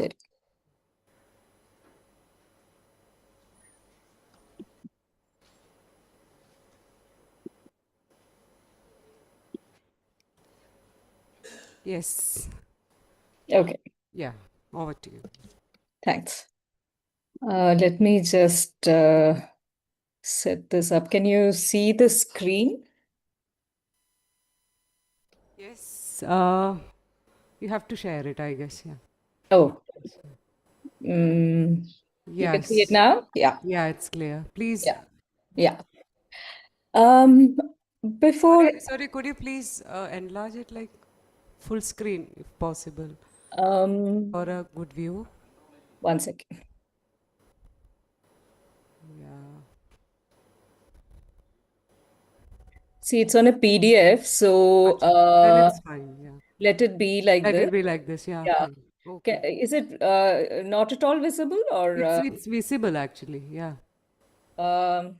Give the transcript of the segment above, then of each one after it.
ശരി. Yes. Okay, Yeah. Over to you. thanks. Let me just set this up. Can you see the screen? Yes. You have to share it, I guess. Yeah. Oh, you can see it Yes. now? Yeah, Yeah, it's clear. Please. yeah, yeah. Um, before, Sorry. Could you please enlarge it like full screen, if possible, um, for a good view? one second. Yeah. See, it's on a PDF, so Acha. Then it's fine. Yeah. let it be like Let this. it be like this. Yeah. Yeah. Fine. Okay. Is it not at all visible or It's visible actually. Yeah. um,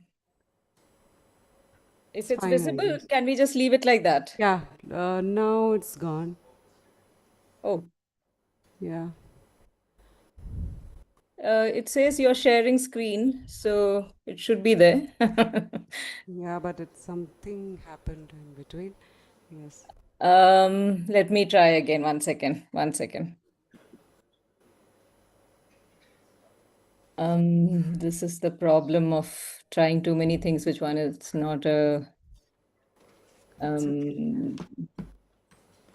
if It's it's fine, I visible, guess. can we just leave it like that? Yeah. Now it's gone. Oh, Yeah. it says you're sharing screen, so it should be there. Yeah, but it's something happened in between. Yes. Let me try again. One second. One second. This is the problem of trying too many things, which one is not a It's okay. um,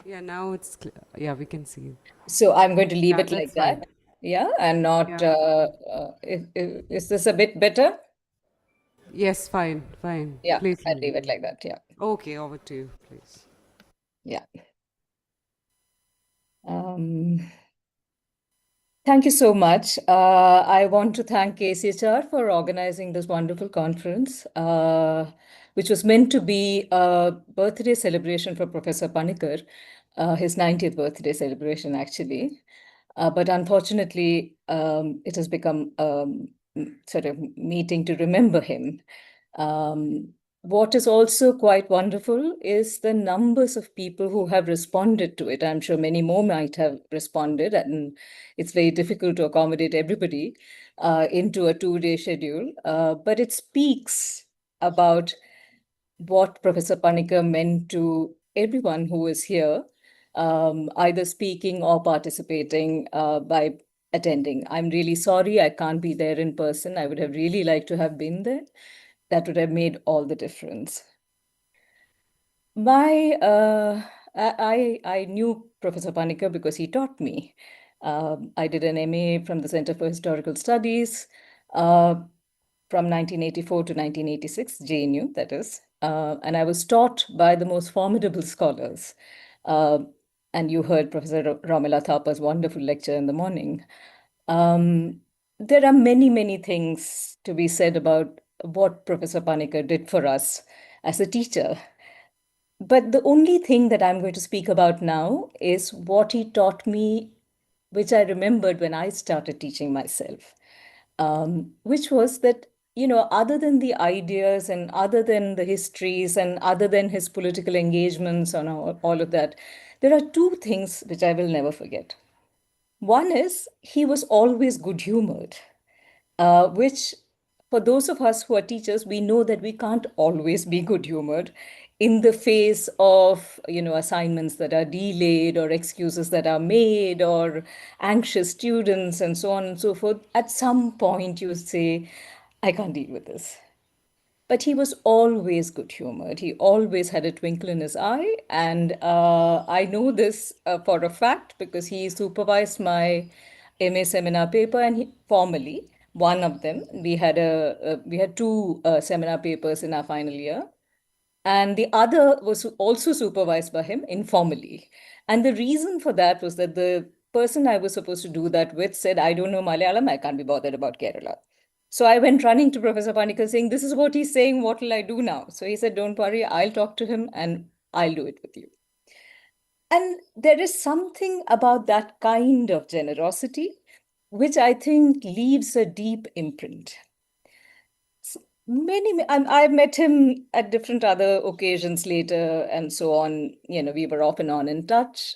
Yeah, now it's clear. Yeah, we can see it. so I'm going to leave Yeah, it like that's fine. that. Yeah, and not Yeah. is this a bit better? Yes, fine, fine. Yeah, Please. I'll leave it like that. Yeah. Okay, over to you, please. Yeah. Um, Thank you so much. I want to thank KCHR for organizing this wonderful conference, which was meant to be a birthday celebration for Professor Panikkar, his 90th birthday celebration, actually. But unfortunately, it has become sort of meeting to remember him. What is also quite wonderful is the numbers of people who have responded to it. I'm sure many more might have responded, and it's very difficult to accommodate everybody into a 2-day schedule. But it speaks about what Professor Panikkar meant to everyone who is here, either speaking or participating by attending. I'm really sorry I can't be there in person. I would have really liked to have been there. That would have made all the difference. My I knew Professor Panikkar because he taught me. I did an MA from the Center for Historical Studies uh, from 1984 to 1986, JNU, that is. And I was taught by the most formidable scholars. Uh, and you heard Professor Ramila Thapa's wonderful lecture in the morning. Um, there are many, many things to be said about what Professor Panikkar did for us as a teacher. But the only thing that I'm going to speak about now is what he taught me, which I remembered when I started teaching myself, which was that, other than the ideas and other than the histories and other than his political engagements and all of that, there are two things which I will never forget. One is he was always good humored, which for those of us who are teachers, we know that we can't always be good humored in the face of, assignments that are delayed or excuses that are made or anxious students and so on and so forth. At some point, you say, I can't deal with this. But he was always good humored. He always had a twinkle in his eye. And I know this for a fact because he supervised my MA seminar paper and formally, one of them, we had two seminar papers in our final year. And the other was also supervised by him informally. And the reason for that was that the person I was supposed to do that with said, I don't know Malayalam, I can't be bothered about Kerala. So I went running to Professor Panikkar saying, this is what he's saying, what will I do now? So he said, don't worry, I'll talk to him and I'll do it with you. And there is something about that kind of generosity which I think leaves a deep imprint. I've met him at different other occasions later and so on. We were off and on in touch.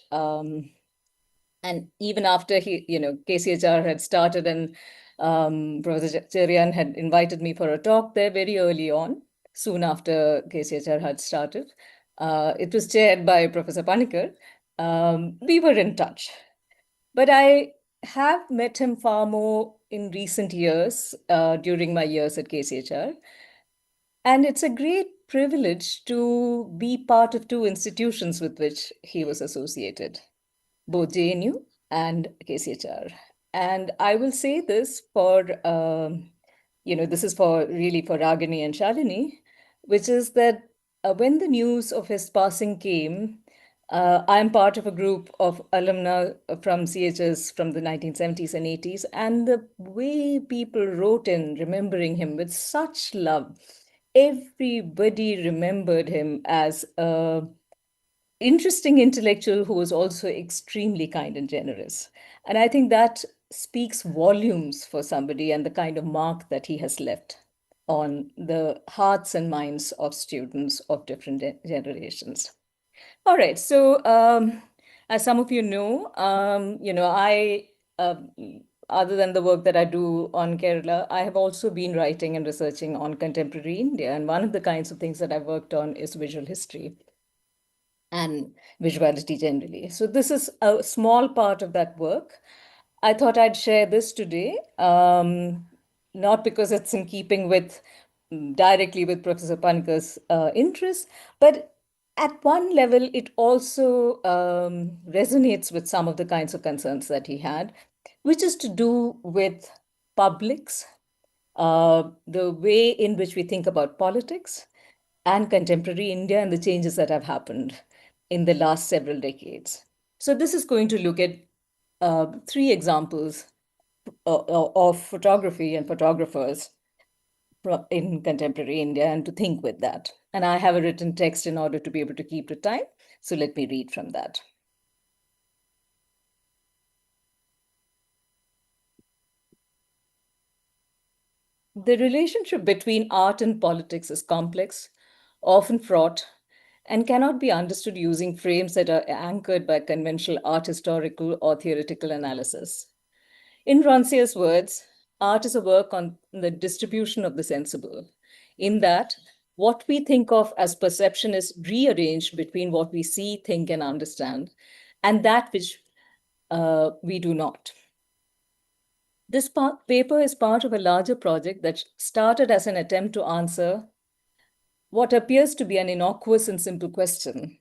And even after KCHR had started and Professor Cherian had invited me for a talk there very early on, soon after KCHR had started. It was chaired by Professor Panikkar. We were in touch. But I have met him far more in recent years during my years at KCHR. And it's a great privilege to be part of two institutions with which he was associated, both JNU and KCHR. And I will say this this is for really for Ragini and Shalini, which is that when the news of his passing came, I'm part of a group of alumni from CHS from the 1970s and 80s, and the way people wrote in remembering him with such love, everybody remembered him as a interesting intellectual who was also extremely kind and generous. And I think that speaks volumes for somebody and the kind of mark that he has left on the hearts and minds of students of different generations. All right. So, as some of you know, uh, other than the work that I do on Kerala, I have also been writing and researching on contemporary India. And one of the kinds of things that I've worked on is visual history and visuality generally. So, this is a small part of that work. I thought I'd share this today, not because it's in keeping with directly with Professor Panikkar's interests, but at one level, it also resonates with some of the kinds of concerns that he had, which is to do with publics, the way in which we think about politics, and contemporary India and the changes that have happened in the last several decades. So, this is going to look at three examples of photography and photographers in contemporary India and to think with that. And I have a written text in order to be able to keep to time. So, let me read from that. The relationship between art and politics is complex, often fraught, and cannot be understood using frames that are anchored by conventional art historical or theoretical analysis. In Rancière's words, art is a work on the distribution of the sensible, in that what we think of as perception is rearranged between what we see, think, and understand, and that which we do not. This paper is part of a larger project that started as an attempt to answer what appears to be an innocuous and simple question.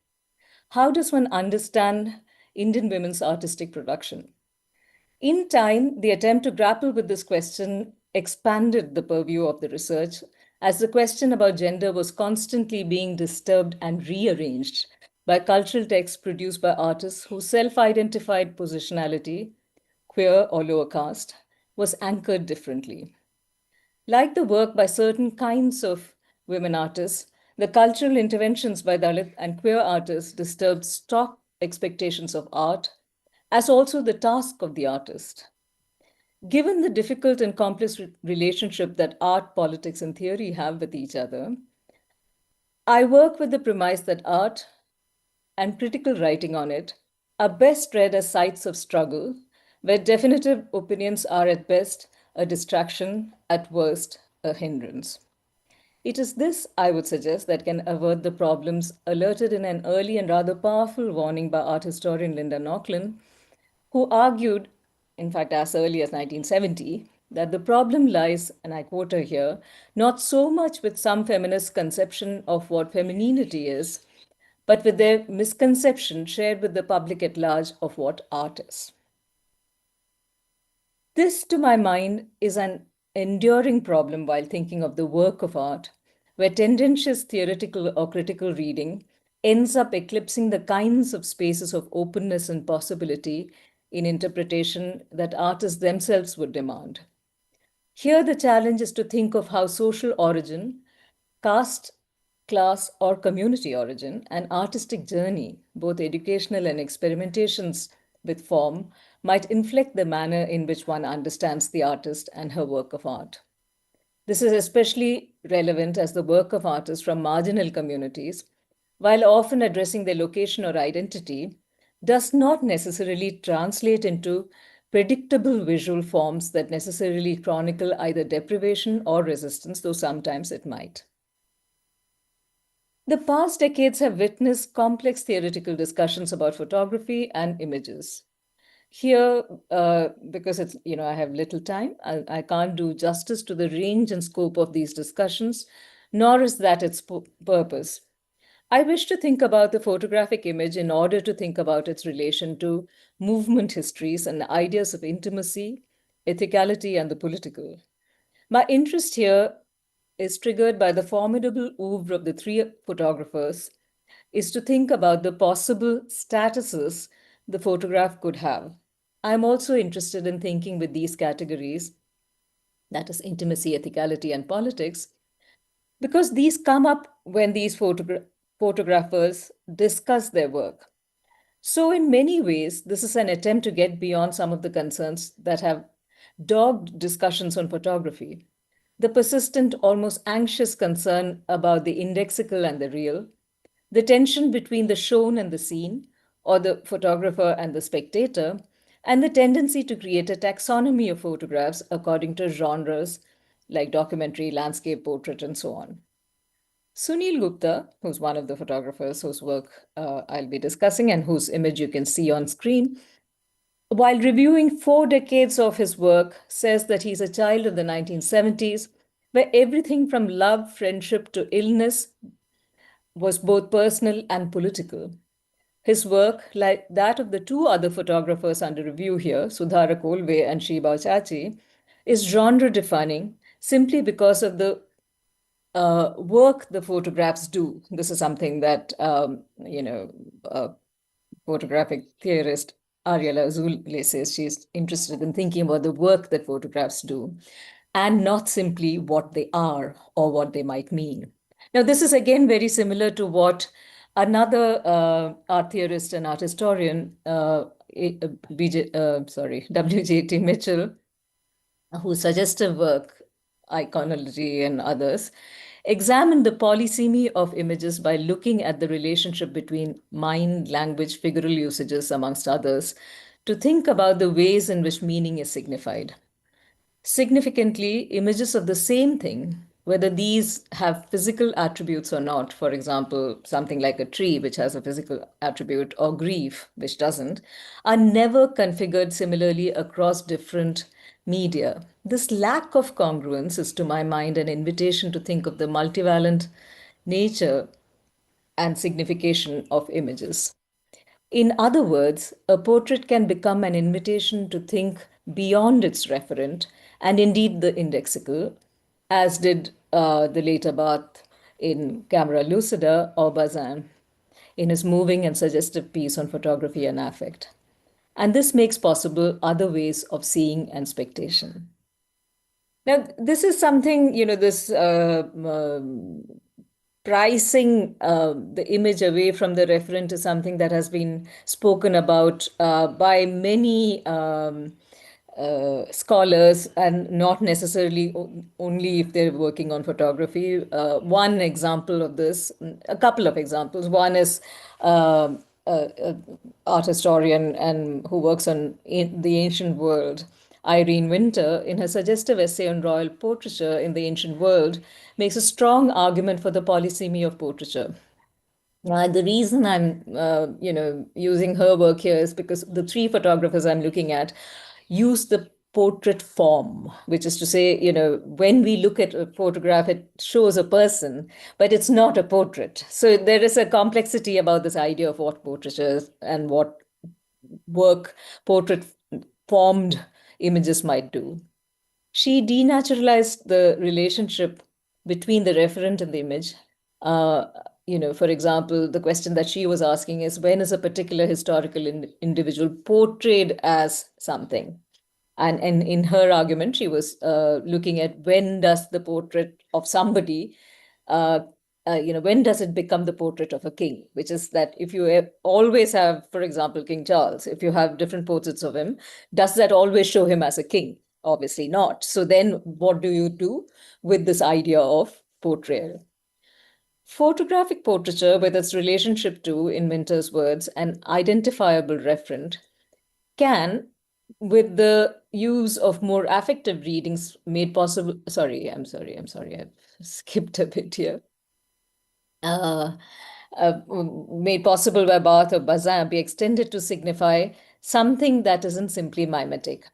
How does one understand Indian women's artistic production? In time, the attempt to grapple with this question expanded the purview of the research as the question about gender was constantly being disturbed and rearranged by cultural texts produced by artists whose self identified positionality, queer or lower caste, was anchored differently. Like the work by certain kinds of women artists, the cultural interventions by Dalit and queer artists disturbed stock expectations of art, as also the task of the artist. Given the difficult and complex relationship that art, politics, and theory have with each other, I work with the premise that art and critical writing on it are best read as sites of struggle, where definitive opinions are at best a distraction, at worst, a hindrance. It is this, I would suggest, that can avert the problems alerted in an early and rather powerful warning by art historian Linda Nochlin, who argued, in fact, as early as 1970, that the problem lies, and I quote her here, not so much with some feminist conception of what femininity is, but with their misconception shared with the public at large of what art is. This, to my mind, is an enduring problem while thinking of the work of art, where tendentious theoretical or critical reading ends up eclipsing the kinds of spaces of openness and possibility in interpretation that artists themselves would demand. Here, the challenge is to think of how social origin, caste, class, or community origin, and artistic journey, both educational and experimentations with form, might inflect the manner in which one understands the artist and her work of art. This is especially relevant as the work of artists from marginal communities, while often addressing their location or identity, does not necessarily translate into predictable visual forms that necessarily chronicle either deprivation or resistance, though sometimes it might. The past decades have witnessed complex theoretical discussions about photography and images. Here, because it's, I have little time, I can't do justice to the range and scope of these discussions, nor is that its purpose. I wish to think about the photographic image in order to think about its relation to movement histories and ideas of intimacy, ethicality, and the political. My interest here is triggered by the formidable oeuvre of the three photographers, is to think about the possible statuses the photograph could have. I'm also interested in thinking with these categories, that is, intimacy, ethicality, and politics, because these come up when these photographers discuss their work. So, in many ways, this is an attempt to get beyond some of the concerns that have dogged discussions on photography. The persistent, almost anxious concern about the indexical and the real, the tension between the shown and the seen, or the photographer and the spectator, and the tendency to create a taxonomy of photographs according to genres like documentary, landscape, portrait, and so on. Sunil Gupta, who's one of the photographers whose work I'll be discussing and whose image you can see on screen, while reviewing 4 decades of his work, says that he's a child of the 1970s, where everything from love, friendship to illness was both personal and political. His work, like that of the two other photographers under review here, Sudhara Kolve and Shiba Chachi, is genre defining simply because of the work the photographs do. This is something that, photographic theorist Ariela Zule says she's interested in thinking about the work that photographs do and not simply what they are or what they might mean. Now, this is again very similar to what another art theorist and art historian, W.J.T. Mitchell, whose suggestive work, Iconology and others, examined the polysemy of images by looking at the relationship between mind, language, figural usages, amongst others, to think about the ways in which meaning is signified. Significantly, images of the same thing, whether these have physical attributes or not, for example, something like a tree, which has a physical attribute, or grief, which doesn't, are never configured similarly across different media. This lack of congruence is, to my mind, an invitation to think of the multivalent nature and signification of images. In other words, a portrait can become an invitation to think beyond its referent and indeed the indexical, as did the later Barthes in Camera Lucida or Bazin in his moving and suggestive piece on photography and affect. And this makes possible other ways of seeing and spectation. Now, this is something, this pricing the image away from the referent is something that has been spoken about by many scholars and not necessarily only if they're working on photography. One example of this, a couple of examples. One is art historian and who works on the ancient world, Irene Winter, in her suggestive essay on royal portraiture in the ancient world, makes a strong argument for the polysemy of portraiture. The reason I'm, using her work here is because the three photographers I'm looking at use the portrait form, which is to say, when we look at a photograph, it shows a person, but it's not a portrait. So there is a complexity about this idea of what portraiture is and what work portrait formed images might do. She denaturalized the relationship between the referent and the image. Uh, for example, the question that she was asking is when is a particular historical individual portrayed as something? And in her argument, she was looking at when does the portrait of somebody, when does it become the portrait of a king? Which is that if you always have, for example, King Charles, if you have different portraits of him, does that always show him as a king? Obviously not. So then what do you do with this idea of portrayal? Photographic portraiture, with its relationship to, in Winter's words, an identifiable referent, can, with the use of more affective readings made possible. Sorry, I've skipped a bit here. Uh, Made possible by Barthes or Bazin, be extended to signify something that isn't simply mimetic.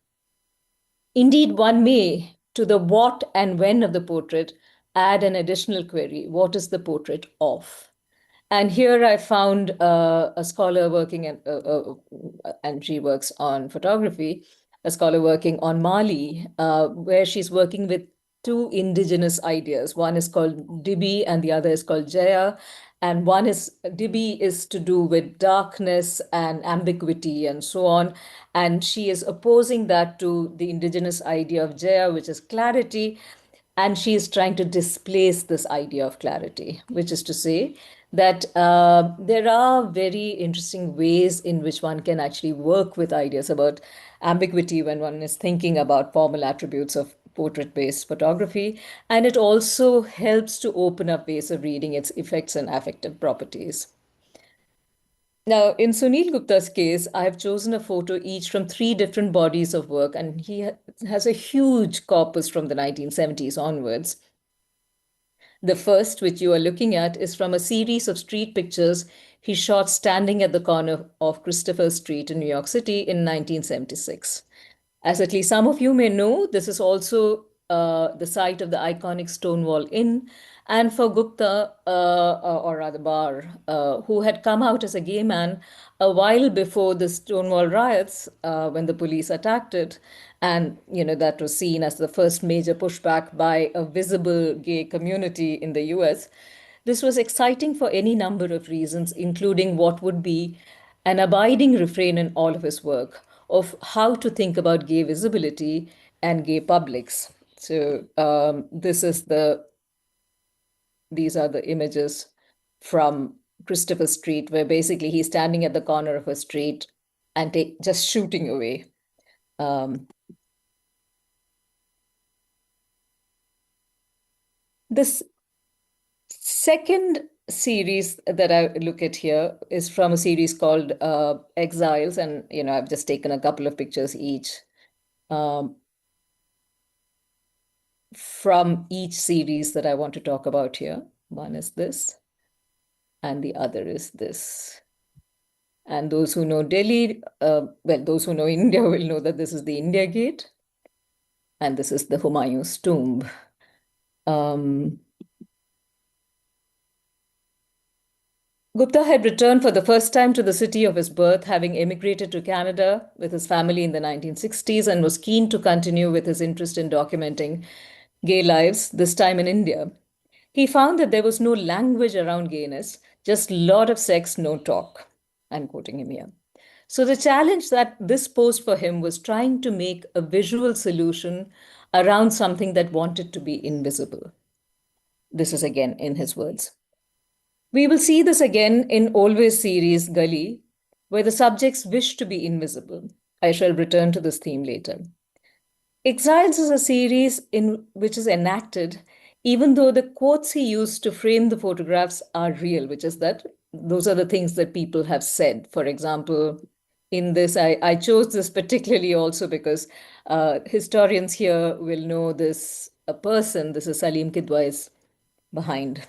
Indeed, one may, to the what and when of the portrait, add an additional query. What is the portrait of? And here I found a scholar working, and she works on photography, a scholar working on Mali, where she's working with two indigenous ideas. One is called Dibi and the other is called Jaya. And one is, Dibi is to do with darkness and ambiguity and so on. And she is opposing that to the indigenous idea of Jaya, which is clarity. And she is trying to displace this idea of clarity, which is to say that there are very interesting ways in which one can actually work with ideas about ambiguity when one is thinking about formal attributes of portrait-based photography. And it also helps to open up ways of reading its effects and affective properties. Now, in Sunil Gupta's case, I have chosen a photo each from three different bodies of work, and he has a huge corpus from the 1970s onwards. The first, which you are looking at, is from a series of street pictures he shot standing at the corner of Christopher Street in New York City in 1976. As at least some of you may know, this is also the site of the iconic Stonewall Inn. And for Gupta, or rather Bar, who had come out as a gay man a while before the Stonewall riots, when the police attacked it, and that was seen as the first major pushback by a visible gay community in the U.S. This was exciting for any number of reasons, including what would be an abiding refrain in all of his work of how to think about gay visibility and gay publics. So these are the images from Christopher Street, where basically he's standing at the corner of a street and just shooting away. This second series that I look at here is from a series called Exiles, and I've just taken a couple of pictures each um, from each series that I want to talk about here. One is this, and the other is this. And those who know Delhi, those who know India will know that this is the India Gate, and this is the Humayun's tomb. Gupta had returned for the first time to the city of his birth, having emigrated to Canada with his family in the 1960s, and was keen to continue with his interest in documenting gay lives, this time in India. He found that there was no language around gayness, just lot of sex, no talk. I'm quoting him here. So the challenge that this posed for him was trying to make a visual solution around something that wanted to be invisible. This is again in his words. We will see this again in Always series Gully, where the subjects wish to be invisible. I shall return to this theme later. Exiles is a series in which is enacted, even though the quotes he used to frame the photographs are real, which is that those are the things that people have said. For example, in this, I chose this particularly also because historians here will know this a person. This is Salim Kidwai's behind.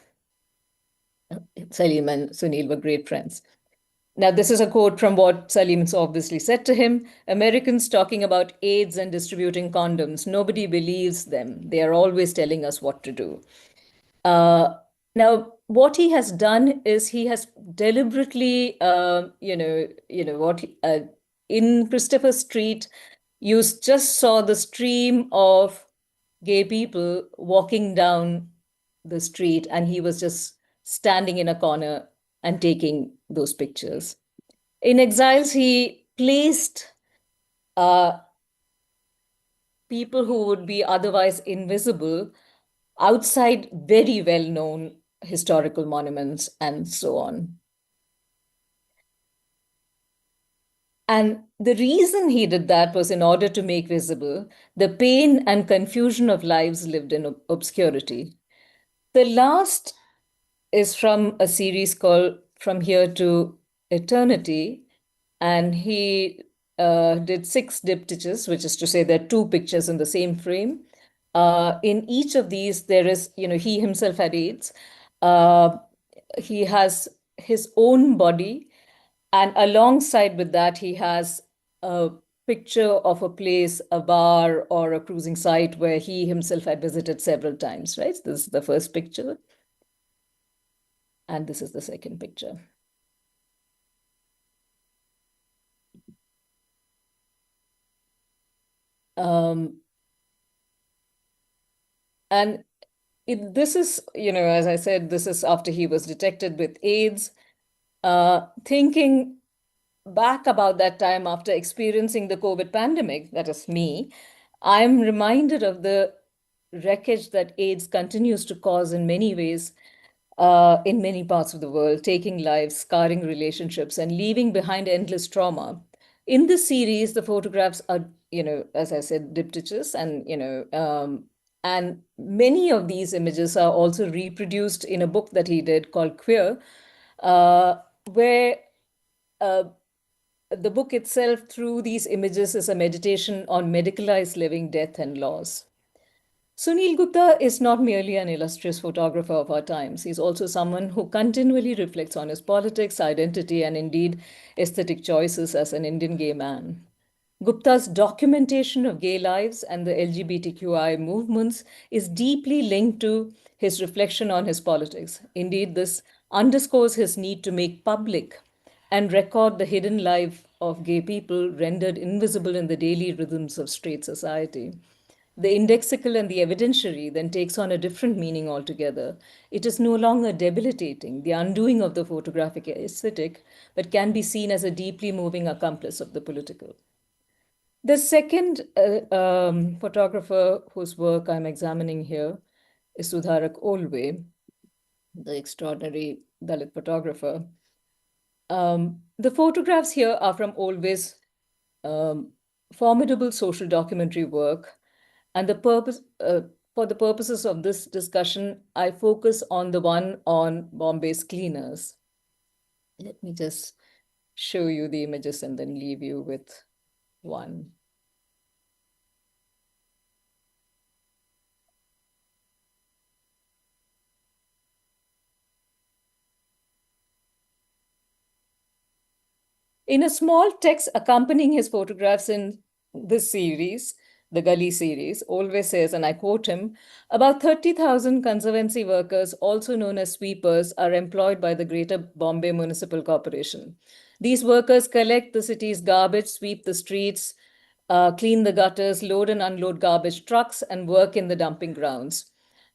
Salim and Sunil were great friends. Now, this is a quote from what Salim's obviously said to him. Americans talking about AIDS and distributing condoms. Nobody believes them. They are always telling us what to do. Now, what he has done is he has deliberately, in Christopher Street, you just saw the stream of gay people walking down the street, and he was just standing in a corner and taking those pictures. In Exiles, he placed people who would be otherwise invisible outside very well-known historical monuments and so on. And the reason he did that was in order to make visible the pain and confusion of lives lived in obscurity. The last is from a series called From Here to Eternity. And he did six diptychs, which is to say there are two pictures in the same frame. In each of these, there is, he himself had AIDS. Uh, he has his own body, and alongside with that, he has a picture of a place, a bar, or a cruising site where he himself had visited several times, right? This is the first picture, and this is the second picture. Um, and this is, as I said, this is after he was detected with AIDS. Thinking back about that time after experiencing the COVID pandemic, that is me, I'm reminded of the wreckage that AIDS continues to cause in many ways, in many parts of the world, taking lives, scarring relationships, and leaving behind endless trauma. In this series, the photographs are, as I said, diptychs, and many of these images are also reproduced in a book that he did called Queer, uh, where uh, the book itself, through these images, is a meditation on medicalized living, death, and loss. Sunil Gupta is not merely an illustrious photographer of our times. He's also someone who continually reflects on his politics, identity, and indeed aesthetic choices as an Indian gay man. Gupta's documentation of gay lives and the LGBTQI movements is deeply linked to his reflection on his politics. Indeed, this underscores his need to make public and record the hidden life of gay people rendered invisible in the daily rhythms of straight society. The indexical and the evidentiary then takes on a different meaning altogether. It is no longer debilitating, the undoing of the photographic aesthetic, but can be seen as a deeply moving accomplice of the political. The second photographer whose work I'm examining here is Sudharak Olve, the extraordinary Dalit photographer. The photographs here are from Olve's um, formidable social documentary work, and for the purposes of this discussion, I focus on the one on Bombay's cleaners. Let me just show you the images and then leave you with one. In a small text accompanying his photographs in this series, the Gully series, always says, and I quote him, about 30,000 conservancy workers, also known as sweepers, are employed by the Greater Bombay Municipal Corporation. These workers collect the city's garbage, sweep the streets, clean the gutters, load and unload garbage trucks, and work in the dumping grounds.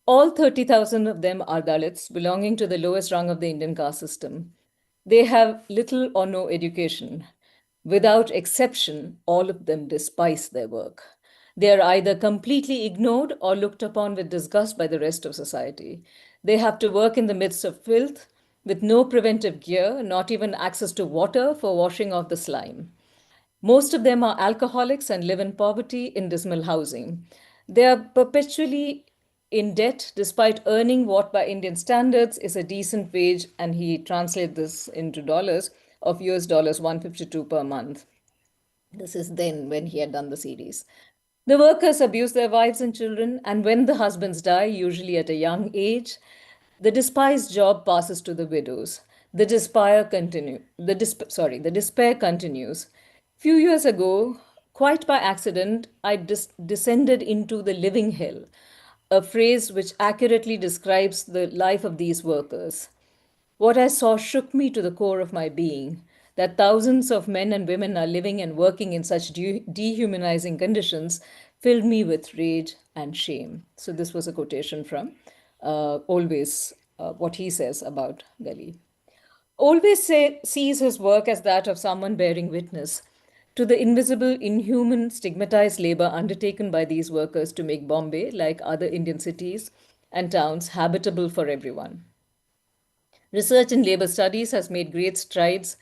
All 30,000 of them are Dalits, belonging to the lowest rung of the Indian caste system. They have little or no education. Without exception, all of them despise their work. They are either completely ignored or looked upon with disgust by the rest of society. They have to work in the midst of filth, with no preventive gear, not even access to water for washing off the slime. Most of them are alcoholics and live in poverty in dismal housing. They are perpetually in debt despite earning what by Indian standards is a decent wage, and he translates this into dollars of US dollars 152 per month. This is then when he had done the series. The workers abuse their wives and children, and when the husbands die, usually at a young age, the despised job passes to the widows. The despair continues. Few years ago, quite by accident, I descended into the living hell, a phrase which accurately describes the life of these workers. What I saw shook me to the core of my being, that thousands of men and women are living and working in such dehumanizing conditions filled me with rage and shame. So, this was a quotation from Always, what he says about Gali. Sees his work as that of someone bearing witness to the invisible, inhuman, stigmatized labor undertaken by these workers to make Bombay, like other Indian cities and towns, habitable for everyone. Research in labor studies has made great strides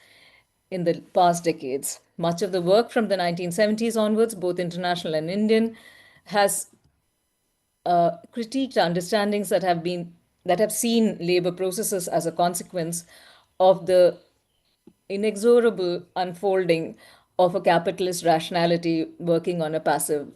in the past decades. Much of the work from the 1970s onwards, both international and Indian, has critiqued understandings that have been that have seen labor processes as a consequence of the inexorable unfolding of a capitalist rationality working on a passive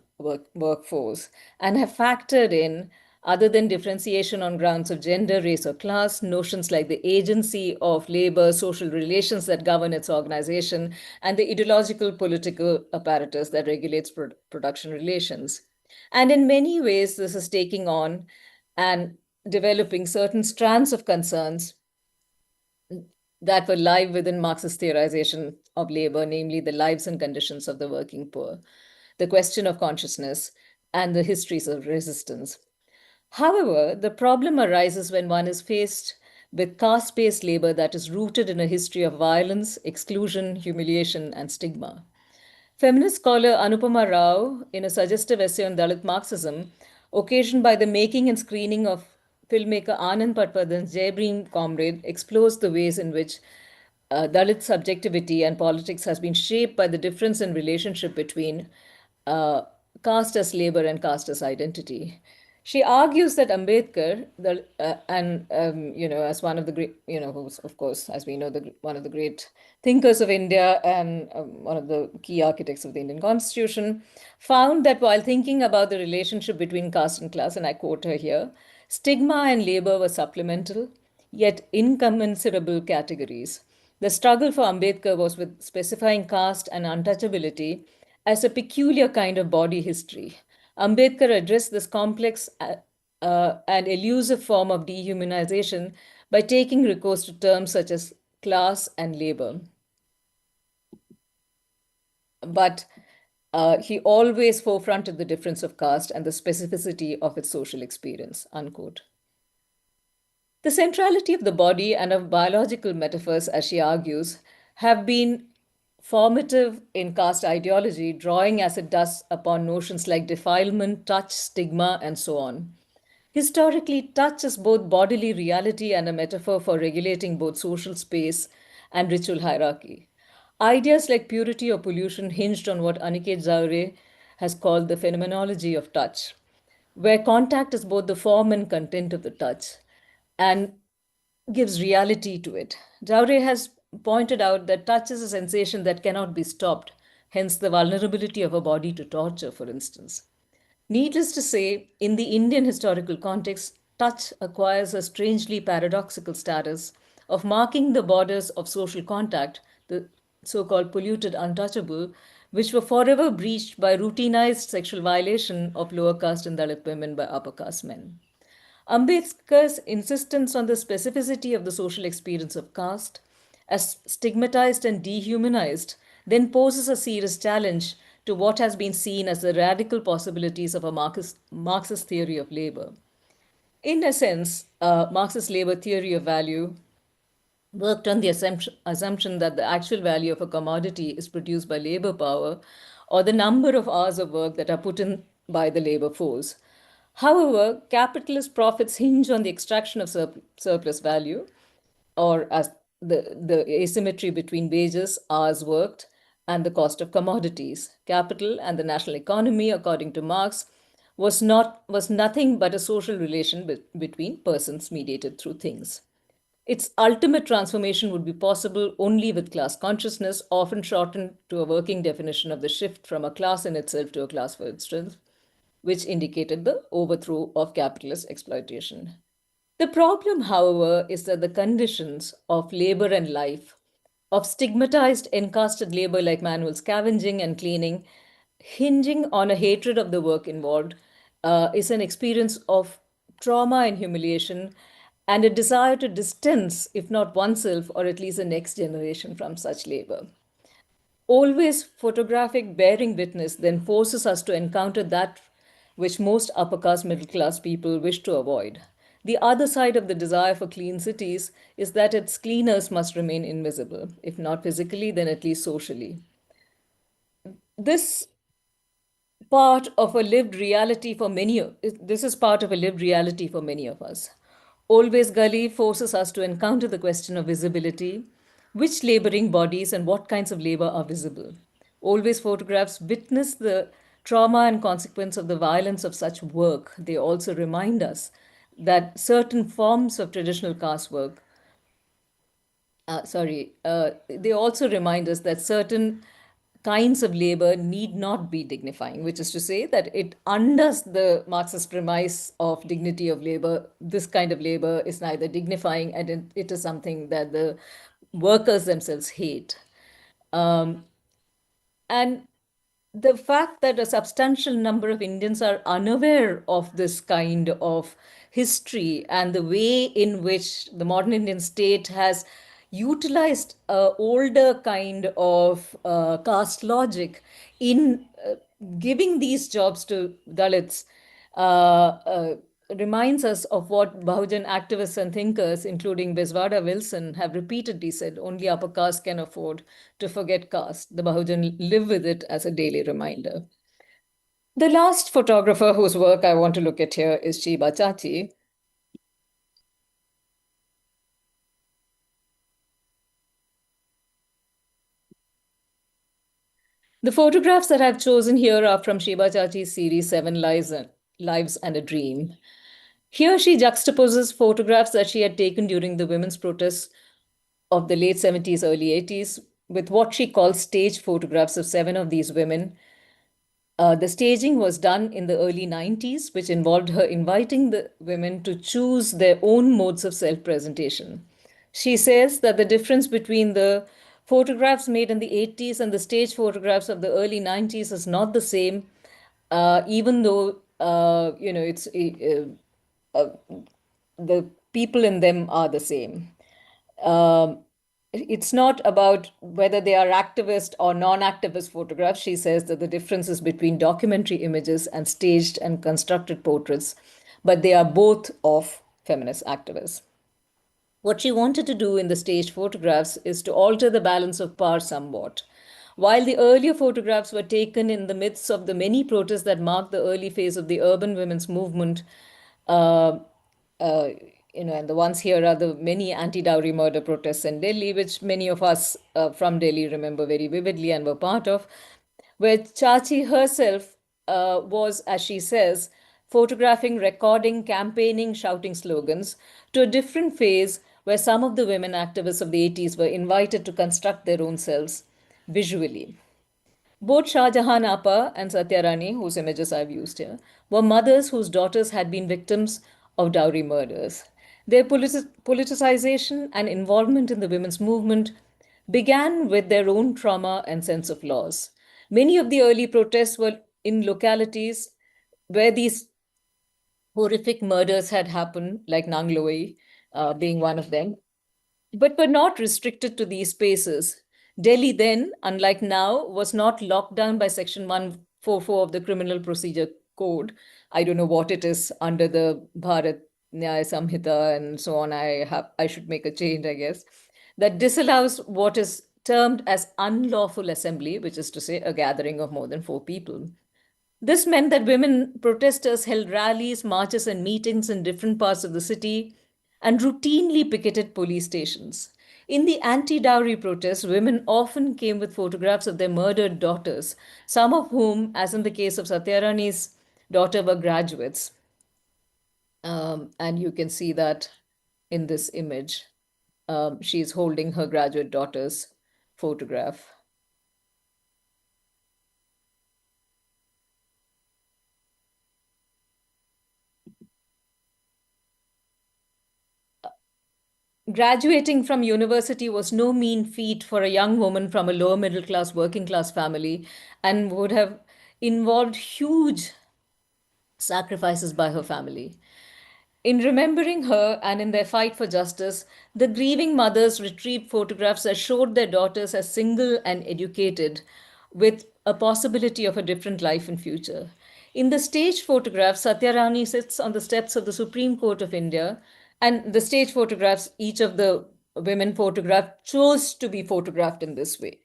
workforce, and have factored in, other than differentiation on grounds of gender, race, or class, notions like the agency of labor, social relations that govern its organization, and the ideological political apparatus that regulates production relations. And in many ways, this is taking on and developing certain strands of concerns that were live within Marxist theorization of labor, namely the lives and conditions of the working poor, the question of consciousness, and the histories of resistance. However, the problem arises when one is faced with caste based labor that is rooted in a history of violence, exclusion, humiliation, and stigma. Feminist scholar Anupama Rao, in a suggestive essay on Dalit Marxism, occasioned by the making and screening of filmmaker Anand Patwardhan's Jai Comrade, explores the ways in which Dalit subjectivity and politics has been shaped by the difference in relationship between uh, caste as labor and caste as identity. She argues that Ambedkar, and as one of the great, who's of course, as we know, one of the great thinkers of India and one of the key architects of the Indian Constitution, found that while thinking about the relationship between caste and class, and I quote her here, stigma and labor were supplemental, yet incommensurable categories. The struggle for Ambedkar was with specifying caste and untouchability as a peculiar kind of body history. Ambedkar addressed this complex and elusive form of dehumanization by taking recourse to terms such as class and labor. But he always forefronted the difference of caste and the specificity of its social experience, unquote. The centrality of the body and of biological metaphors, as she argues, have been formative in caste ideology, drawing as it does upon notions like defilement, touch, stigma, and so on. Historically, touch is both bodily reality and a metaphor for regulating both social space and ritual hierarchy. Ideas like purity or pollution hinged on what Aniket Zaure has called the phenomenology of touch, where contact is both the form and content of the touch and gives reality to it. Jaure has pointed out that touch is a sensation that cannot be stopped, hence the vulnerability of a body to torture, for instance. Needless to say, in the Indian historical context, touch acquires a strangely paradoxical status of marking the borders of social contact, the so called polluted untouchable, which were forever breached by routinized sexual violation of lower caste and Dalit women by upper caste men. Ambedkar's insistence on the specificity of the social experience of caste, as stigmatized and dehumanized, then poses a serious challenge to what has been seen as the radical possibilities of a Marxist theory of labor. In a sense, Marxist labor theory of value worked on the assumption that the actual value of a commodity is produced by labor power or the number of hours of work that are put in by the labor force. However, capitalist profits hinge on the extraction of surplus value, or as the asymmetry between wages, hours worked, and the cost of commodities. Capital and the national economy, according to Marx, was nothing but a social relation between persons mediated through things. Its ultimate transformation would be possible only with class consciousness, often shortened to a working definition of the shift from a class in itself to a class for its strength, which indicated the overthrow of capitalist exploitation. The problem, however, is that the conditions of labor and life, of stigmatized encasted labor like manual scavenging and cleaning, hinging on a hatred of the work involved, is an experience of trauma and humiliation and a desire to distance, if not oneself, or at least the next generation from such labor. Always photographic bearing witness then forces us to encounter that which most upper caste middle class people wish to avoid. The other side of the desire for clean cities is that its cleaners must remain invisible, if not physically, then at least socially. This part of a lived reality for many this is part of a lived reality for many of us. Always Gully forces us to encounter the question of visibility, which laboring bodies and what kinds of labor are visible. Always photographs witness the trauma and consequence of the violence of such work. They also remind us that certain forms of traditional caste work they also remind us that certain kinds of labor need not be dignifying, which is to say that it undoes the Marxist premise of dignity of labor. This kind of labor is neither dignifying and it is something that the workers themselves hate. Um, and the fact that a substantial number of Indians are unaware of this kind of history and the way in which the modern Indian state has utilized a older kind of caste logic in giving these jobs to Dalits reminds us of what Bahujan activists and thinkers, including Biswada Wilson, have repeatedly said: only upper caste can afford to forget caste. The Bahujan live with it as a daily reminder. The last photographer whose work I want to look at here is Chiba Chachi. The photographs that I've chosen here are from Shiba Chachi's series Lives and a Dream. Here she juxtaposes photographs that she had taken during the women's protests of the late 70s, early 80s, with what she calls stage photographs of seven of these women. The staging was done in the early 90s, which involved her inviting the women to choose their own modes of self presentation. She says that the difference between the photographs made in the 80s and the stage photographs of the early 90s is not the same, even though, the people in them are the same. Um, it's not about whether they are activist or non-activist photographs. She says that the difference is between documentary images and staged and constructed portraits, but they are both of feminist activists. What she wanted to do in the staged photographs is to alter the balance of power somewhat. While the earlier photographs were taken in the midst of the many protests that marked the early phase of the urban women's movement, uh, uh, and the ones here are the many anti-dowry murder protests in Delhi, which many of us from Delhi remember very vividly and were part of, where Chachi herself was, as she says, photographing, recording, campaigning, shouting slogans to a different phase where some of the women activists of the 80s were invited to construct their own selves visually. Both Shah Jahan Appa and Satya Rani, whose images I've used here, were mothers whose daughters had been victims of dowry murders. Their politicization and involvement in the women's movement began with their own trauma and sense of loss. Many of the early protests were in localities where these horrific murders had happened, like Nangloi being one of them, but were not restricted to these spaces. Delhi then, unlike now, was not locked down by Section 144 of the Criminal Procedure Code. I don't know what it is under the Bharat Nyaya Samhita and so on. I should make a change, I guess, that disallows what is termed as unlawful assembly, which is to say a gathering of more than four people. This meant that women protesters held rallies, marches, and meetings in different parts of the city and routinely picketed police stations. In the anti dowry protests, women often came with photographs of their murdered daughters, some of whom, as in the case of Satyarani's daughter, were graduates. And you can see that in this image. She's holding her graduate daughter's photograph. Graduating from university was no mean feat for a young woman from a lower middle class, working class family and would have involved huge sacrifices by her family. In remembering her and in their fight for justice, the grieving mothers retrieved photographs that showed their daughters as single and educated, with a possibility of a different life and future. In the staged photograph, Satyarani sits on the steps of the Supreme Court of India, and the stage photographs, each of the women photographed chose to be photographed in this way.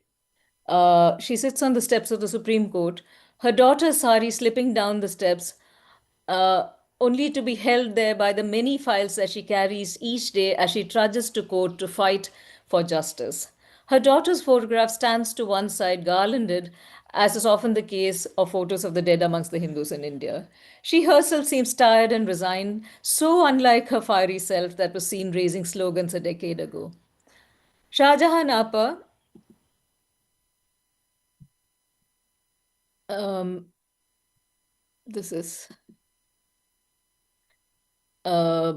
She sits on the steps of the Supreme Court, her daughter Sari slipping down the steps, uh, only to be held there by the many files that she carries each day as she trudges to court to fight for justice. Her daughter's photograph stands to one side, garlanded, as is often the case of photos of the dead amongst the Hindus in India. She herself seems tired and resigned, so unlike her fiery self that was seen raising slogans a decade ago. Shah Jahan Appa, um, this is uh,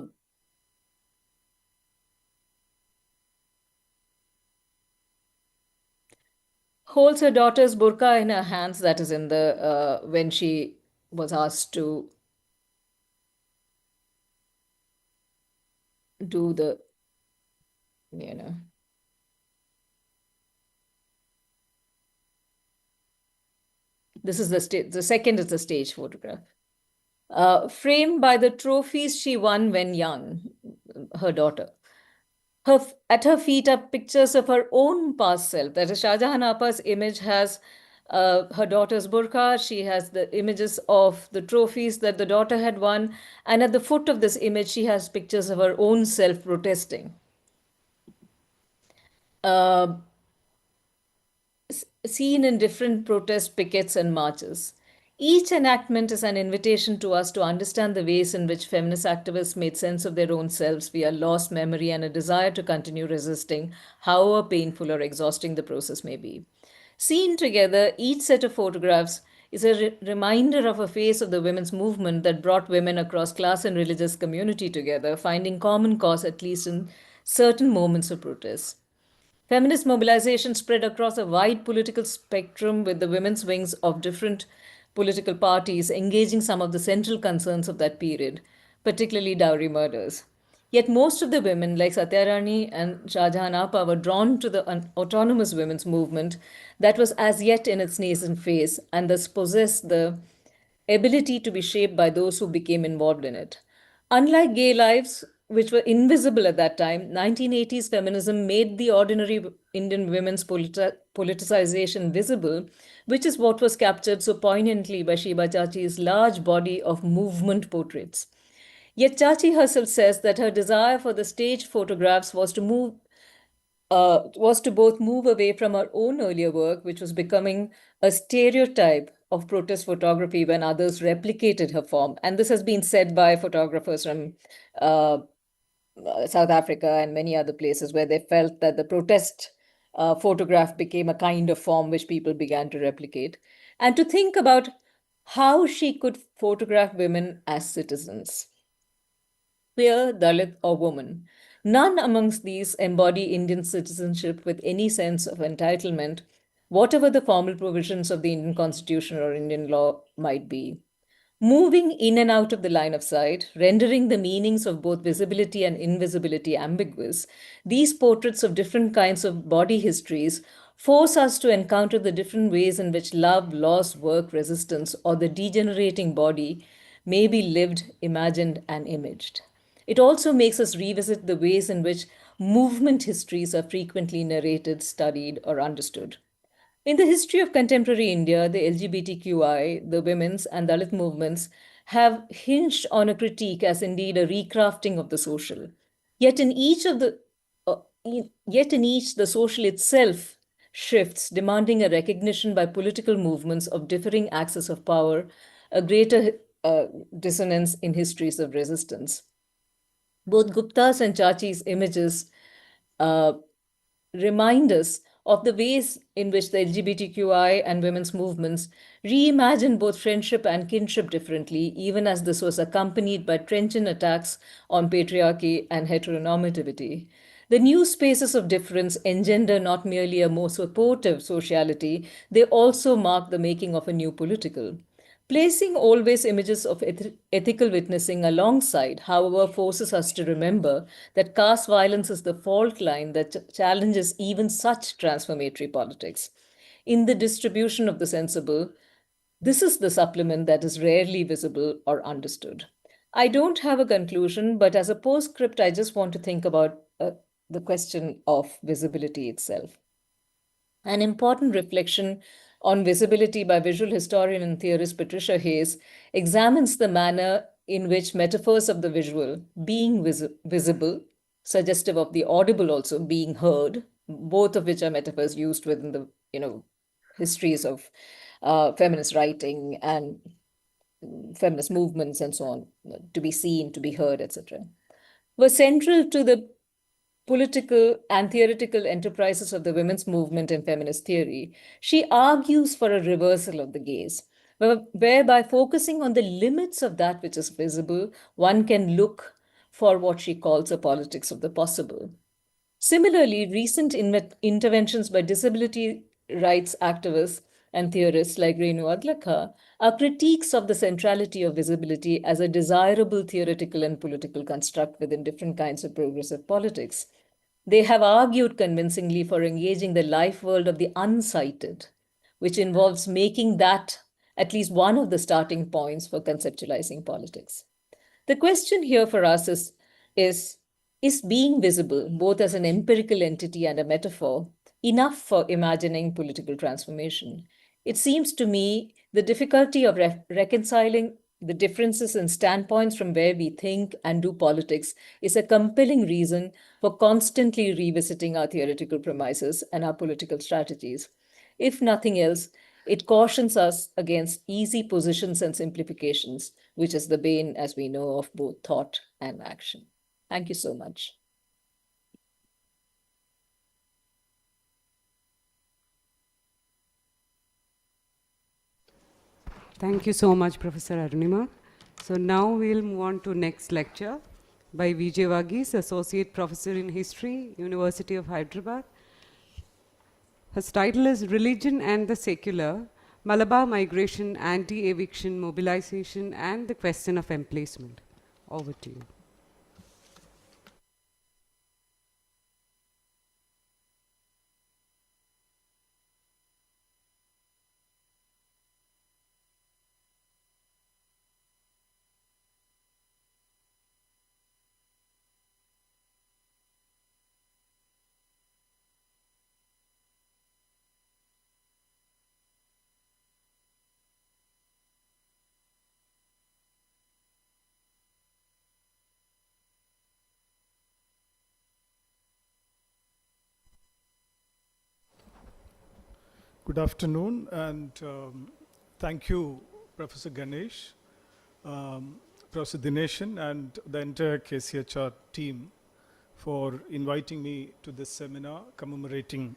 holds her daughter's burqa in her hands. That is in the when she was asked to do the, you know, this is the stage. The second is the stage photograph. Framed by the trophies she won when young, her daughter. At her feet are pictures of her own past self. That is, Shah Jahan Appa's image has her daughter's burqa. She has the images of the trophies that the daughter had won. And at the foot of this image, she has pictures of her own self protesting. Uh, seen in different protest pickets and marches. Each enactment is an invitation to us to understand the ways in which feminist activists made sense of their own selves via lost memory and a desire to continue resisting, however painful or exhausting the process may be. Seen together, each set of photographs is a reminder of a phase of the women's movement that brought women across class and religious community together, finding common cause at least in certain moments of protest. Feminist mobilization spread across a wide political spectrum with the women's wings of different political parties engaging some of the central concerns of that period, particularly dowry murders. Yet most of the women, like Satyarani and Shah Jahan Appa, were drawn to the autonomous women's movement that was as yet in its nascent phase and thus possessed the ability to be shaped by those who became involved in it. Unlike gay lives, which were invisible at that time, 1980s feminism made the ordinary Indian women's politicization visible, which is what was captured so poignantly by Sheba Chachi's large body of movement portraits. Yet Chachi herself says that her desire for the stage photographs was to both move away from her own earlier work, which was becoming a stereotype of protest photography when others replicated her form. And this has been said by photographers from uh, South Africa and many other places where they felt that the protest photograph became a kind of form which people began to replicate. And to think about how she could photograph women as citizens, queer, Dalit, or woman. None amongst these embody Indian citizenship with any sense of entitlement, whatever the formal provisions of the Indian constitution or Indian law might be. Moving in and out of the line of sight, rendering the meanings of both visibility and invisibility ambiguous, these portraits of different kinds of body histories force us to encounter the different ways in which love, loss, work, resistance, or the degenerating body may be lived, imagined, and imaged. It also makes us revisit the ways in which movement histories are frequently narrated, studied, or understood. In the history of contemporary India, the LGBTQI, the women's, and Dalit movements have hinged on a critique as indeed a recrafting of the social. Yet in each of the Yet in each, the social itself shifts, demanding a recognition by political movements of differing axes of power, a greater dissonance in histories of resistance. Both Gupta's and Chachi's images uh, remind us of the ways in which the LGBTQI and women's movements reimagined both friendship and kinship differently, even as this was accompanied by trenchant attacks on patriarchy and heteronormativity. The new spaces of difference engender not merely a more supportive sociality, they also mark the making of a new political. Placing always images of ethical witnessing alongside, however, forces us to remember that caste violence is the fault line that challenges even such transformatory politics. In the distribution of the sensible, this is the supplement that is rarely visible or understood. I don't have a conclusion, but as a postscript, I just want to think about the question of visibility itself. An important reflection on visibility by visual historian and theorist Patricia Hayes examines the manner in which metaphors of the visual, being visible, suggestive of the audible also being heard, both of which are metaphors used within the histories of feminist writing and feminist movements and so on, to be seen, to be heard, etc., were central to the political and theoretical enterprises of the women's movement in feminist theory. She argues for a reversal of the gaze, whereby focusing on the limits of that which is visible, one can look for what she calls a politics of the possible. Similarly, recent interventions by disability rights activists and theorists like Renu Adlakha are critiques of the centrality of visibility as a desirable theoretical and political construct within different kinds of progressive politics. They have argued convincingly for engaging the life world of the unsighted, which involves making that at least one of the starting points for conceptualizing politics. The question here for us is, is being visible, both as an empirical entity and a metaphor, enough for imagining political transformation? It seems to me the difficulty of reconciling the differences in standpoints from where we think and do politics is a compelling reason for constantly revisiting our theoretical premises and our political strategies. If nothing else, it cautions us against easy positions and simplifications, which is the bane, as we know, of both thought and action. Thank you so much. Thank you so much, Professor Arunima. So now we'll move on to next lecture by Vijay Vagis, Associate Professor in History, University of Hyderabad. His title is Religion and the Secular, Malabar Migration, Anti-Eviction Mobilization, and the Question of Emplacement. Over to you. Good afternoon, and thank you, Professor Ganesh, Professor Dineshan, and the entire KCHR team for inviting me to this seminar commemorating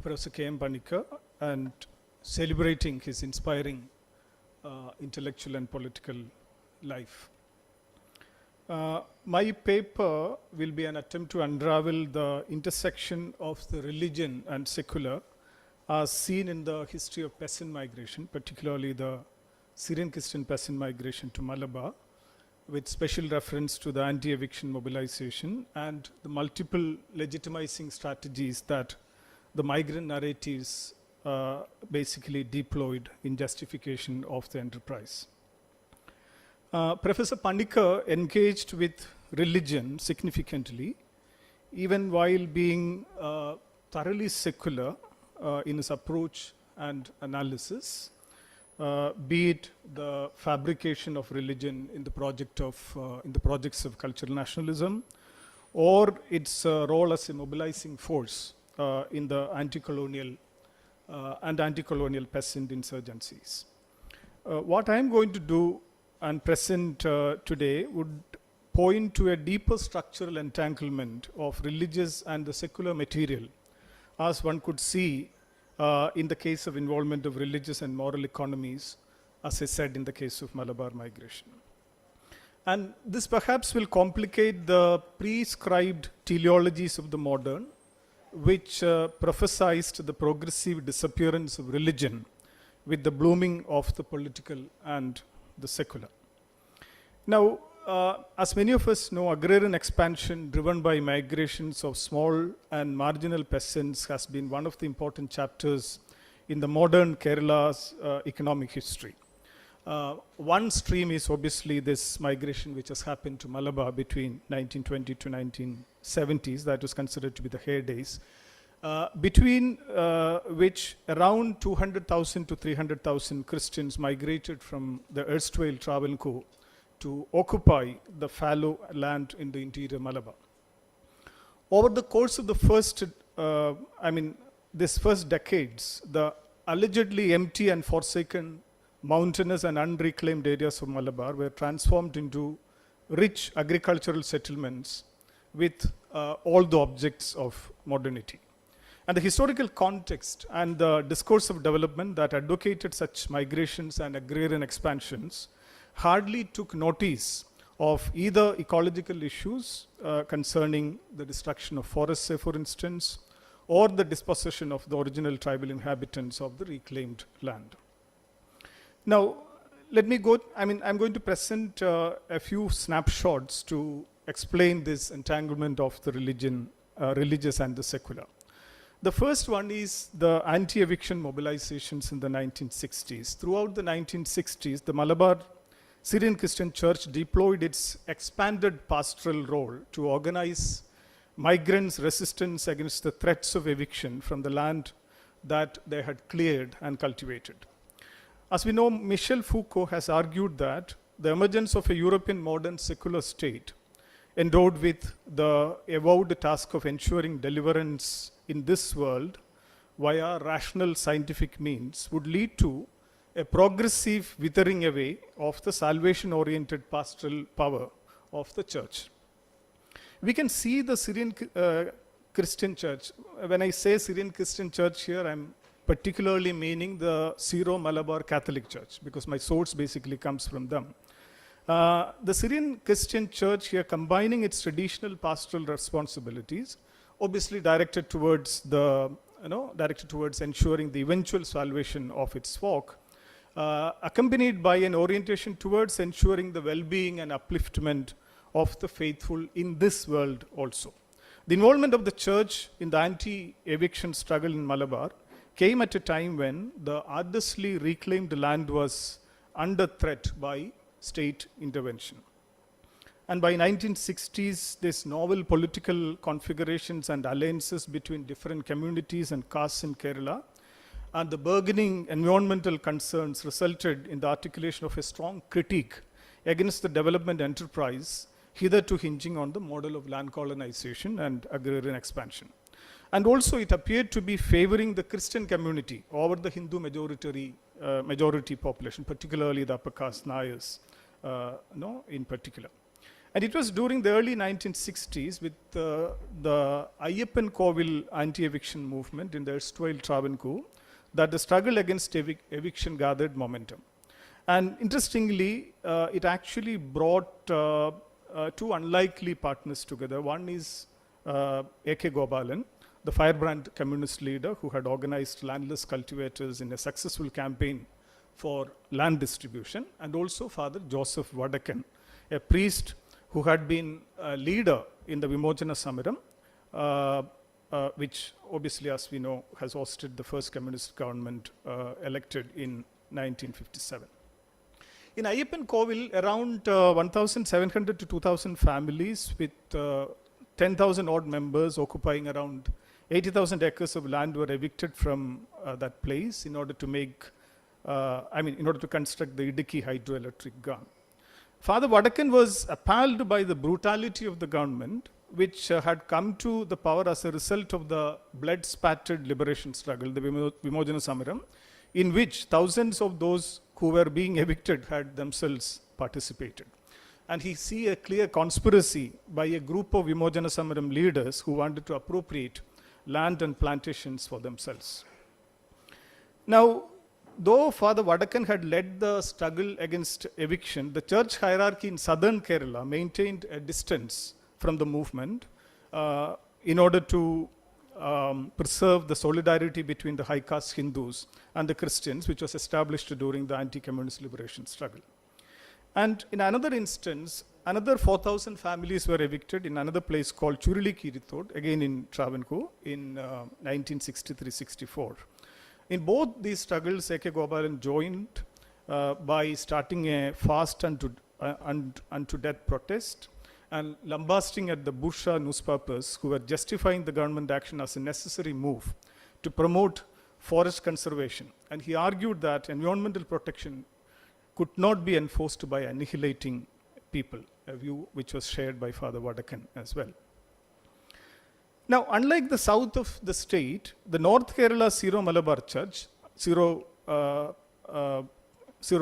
Professor K.M. Panikkar and celebrating his inspiring intellectual and political life. My paper will be an attempt to unravel the intersection of the religion and secular as seen in the history of peasant migration, particularly the Syrian Christian peasant migration to Malabar, with special reference to the anti-eviction mobilization and the multiple legitimizing strategies that the migrant narratives basically deployed in justification of the enterprise. Professor Panikkar engaged with religion significantly, even while being thoroughly secular in his approach and analysis, be it the fabrication of religion in the projects of cultural nationalism, or its role as a mobilizing force in the anti-colonial and anti-colonial peasant insurgencies. What I am going to do and present today would point to a deeper structural entanglement of religious and the secular material, as one could see in the case of involvement of religious and moral economies, as I said in the case of Malabar migration. And this perhaps will complicate the prescribed teleologies of the modern, which prophesized the progressive disappearance of religion with the blooming of the political and the secular. Now, as many of us know, agrarian expansion driven by migrations of small and marginal peasants has been one of the important chapters in the modern Kerala's economic history. One stream is obviously this migration which has happened to Malabar between 1920 to 1970s, that was considered to be the heydays, between which around 200,000 to 300,000 Christians migrated from the erstwhile Travancore to occupy the fallow land in the interior Malabar. Over the course of the this first decades, the allegedly empty and forsaken mountainous and unreclaimed areas of Malabar were transformed into rich agricultural settlements with all the objects of modernity. And the historical context and the discourse of development that advocated such migrations and agrarian expansions hardly took notice of either ecological issues concerning the destruction of forests, say, for instance, or the dispossession of the original tribal inhabitants of the reclaimed land. Now, let me go, I'm going to present a few snapshots to explain this entanglement of the religious and the secular. The first one is the anti-eviction mobilizations in the 1960s. Throughout the 1960s, the Malabar Syrian Christian Church deployed its expanded pastoral role to organize migrants' resistance against the threats of eviction from the land that they had cleared and cultivated. As we know, Michel Foucault has argued that the emergence of a European modern secular state endowed with the avowed task of ensuring deliverance in this world via rational scientific means would lead to a progressive withering away of the salvation-oriented pastoral power of the church. We can see the Syrian Christian church. When I say Syrian Christian church here, I'm particularly meaning the Syro-Malabar Catholic Church, because my source basically comes from them. The Syrian Christian church here combining its traditional pastoral responsibilities, obviously directed towards ensuring the eventual salvation of its flock, accompanied by an orientation towards ensuring the well-being and upliftment of the faithful in this world also. The involvement of the church in the anti-eviction struggle in Malabar came at a time when the arduously reclaimed land was under threat by state intervention. And by 1960s, this novel political configurations and alliances between different communities and castes in Kerala and the burgeoning environmental concerns resulted in the articulation of a strong critique against the development enterprise hitherto hinging on the model of land colonization and agrarian expansion. And also it appeared to be favoring the Christian community over the Hindu majority population, particularly the upper caste Nayars, in particular. And it was during the early 1960s with the Ayyappan Kovil anti-eviction movement in the erstwhile Travancore that the struggle against eviction gathered momentum. And interestingly, it actually brought two unlikely partners together. One is A.K. Gopalan, the firebrand communist leader who had organized landless cultivators in a successful campaign for land distribution, and also Father Joseph Vadakan, a priest who had been a leader in the Vimojana Samaram, which obviously, as we know, has hosted the first communist government elected in 1957. In Ayyappan Kovil, around 1,700 to 2,000 families with 10,000 odd members occupying around 80,000 acres of land were evicted from that place in order to construct the Idiki hydroelectric gun. Father Vadakan was appalled by the brutality of the government, which had come to the power as a result of the blood-spattered liberation struggle, the Vimojana Samaram, in which thousands of those who were being evicted had themselves participated. And he see a clear conspiracy by a group of Vimojana Samaram leaders who wanted to appropriate land and plantations for themselves. Now, though Father Vadakan had led the struggle against eviction, the church hierarchy in southern Kerala maintained a distance from the movement in order to preserve the solidarity between the high caste Hindus and the Christians, which was established during the anti-communist liberation struggle. And in another instance, another 4,000 families were evicted in another place called Churili Kirithod, again in Travancore, in 1963-64. In both these struggles, A.K. Gopalan joined by starting a fast unto death protest and lambasting at the Busha newspapers who were justifying the government action as a necessary move to promote forest conservation. And he argued that environmental protection could not be enforced by annihilating people, a view which was shared by Father Vadakan as well. Now, unlike the south of the state, the North Kerala Syro-Malabar Church Syro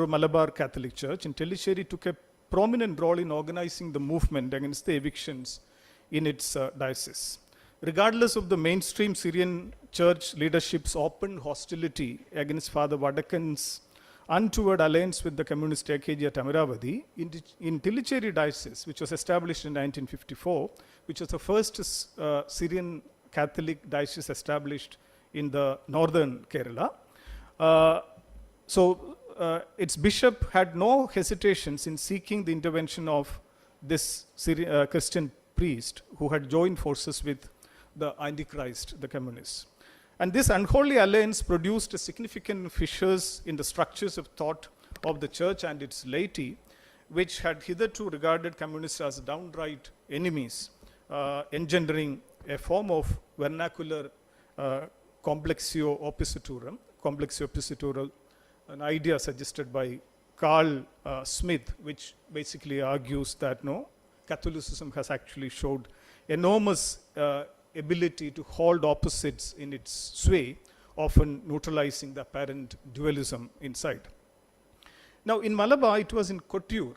Malabar Catholic Church in Tellicherry took a prominent role in organizing the movement against the evictions in its diocese. Regardless of the mainstream Syrian church leadership's open hostility against Father Vadakan's untoward alliance with the communist AKG at Amaravati, in Tellicherry diocese, which was established in 1954, which was the first Syrian Catholic diocese established in the northern Kerala. Its bishop had no hesitations in seeking the intervention of this Christian priest who had joined forces with the Antichrist, the communists. And this unholy alliance produced significant fissures in the structures of thought of the church and its laity, which had hitherto regarded communists as downright enemies, engendering a form of vernacular complexio oppositorum, an idea suggested by Carl Smith, which basically argues that no, Catholicism has actually showed enormous ability to hold opposites in its sway, often neutralizing the apparent dualism inside. Now, in Malabar, it was in Kottayur,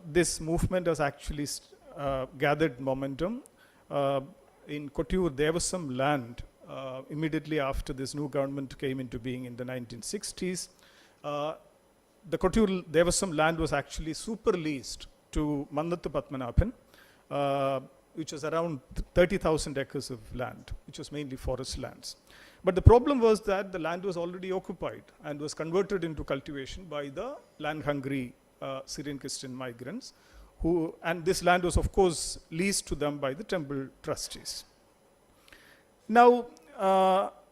this movement has actually gathered momentum. In Kottayur, there was some land immediately after this new government came into being in the 1960s. The Kottayur, there was some land was actually super leased to Mandathu Padmanabhan, which was around 30,000 acres of land, which was mainly forest lands. But the problem was that the land was already occupied and was converted into cultivation by the land-hungry Syrian Christian migrants, and this land was, of course, leased to them by the temple trustees. Now,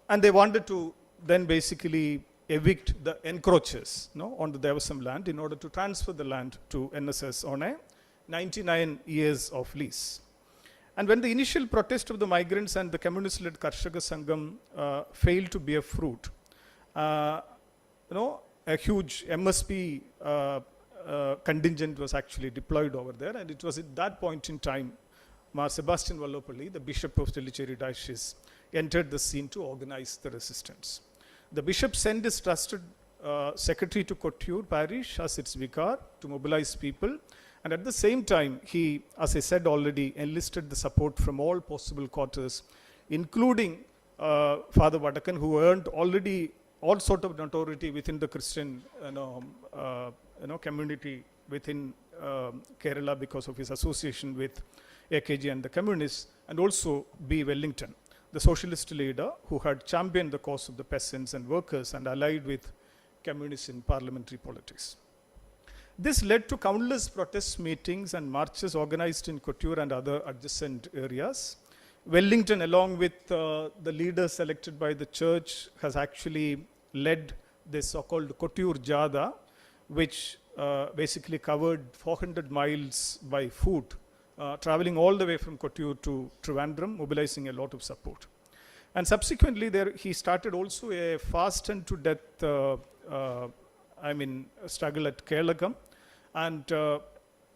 and they wanted to then basically evict the encroachers on the Devasam land in order to transfer the land to NSS on a 99 years of lease. And when the initial protest of the migrants and the communist-led Karshaka Sangam failed to bear fruit, a huge MSP contingent was actually deployed over there, and it was at that point in time Mar Sebastian Vallopalli, the Bishop of Tellicherry Diocese, entered the scene to organize the resistance. The bishop sent his trusted secretary to Kottayur parish as its vicar to mobilize people, and at the same time he, as I said already, enlisted the support from all possible quarters, including Father Vadakan, who earned already all sort of notoriety within the Christian community within Kerala because of his association with AKG and the communists, and also B. Wellington, the socialist leader who had championed the cause of the peasants and workers and allied with communists in parliamentary politics. This led to countless protest meetings and marches organized in Kottayur and other adjacent areas. Wellington, along with the leaders selected by the church, has actually led this so-called Kottayur Jada, which basically covered 400 miles by foot, traveling all the way from Kottayur to Trivandrum, mobilizing a lot of support. And subsequently, he started also a fast and to death struggle at Keralagam, and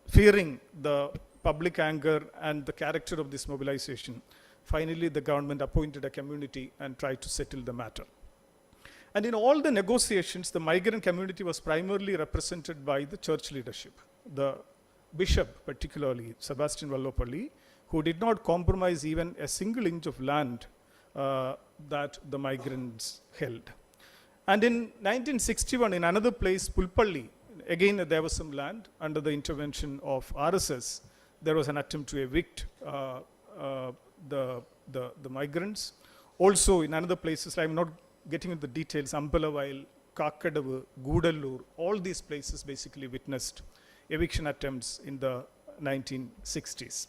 fearing the public anger and the character of this mobilization, finally the government appointed a community and tried to settle the matter. And in all the negotiations, the migrant community was primarily represented by the church leadership, the bishop particularly, Sebastian Vallopalli, who did not compromise even a single inch of land that the migrants held. And in 1961, in another place, Pulpalli, again there was some land under the intervention of RSS. There was an attempt to evict the migrants. Also in another places, I'm not getting into the details, Ampalavayil, Kakkadavu, Goodallur, all these places basically witnessed eviction attempts in the 1960s.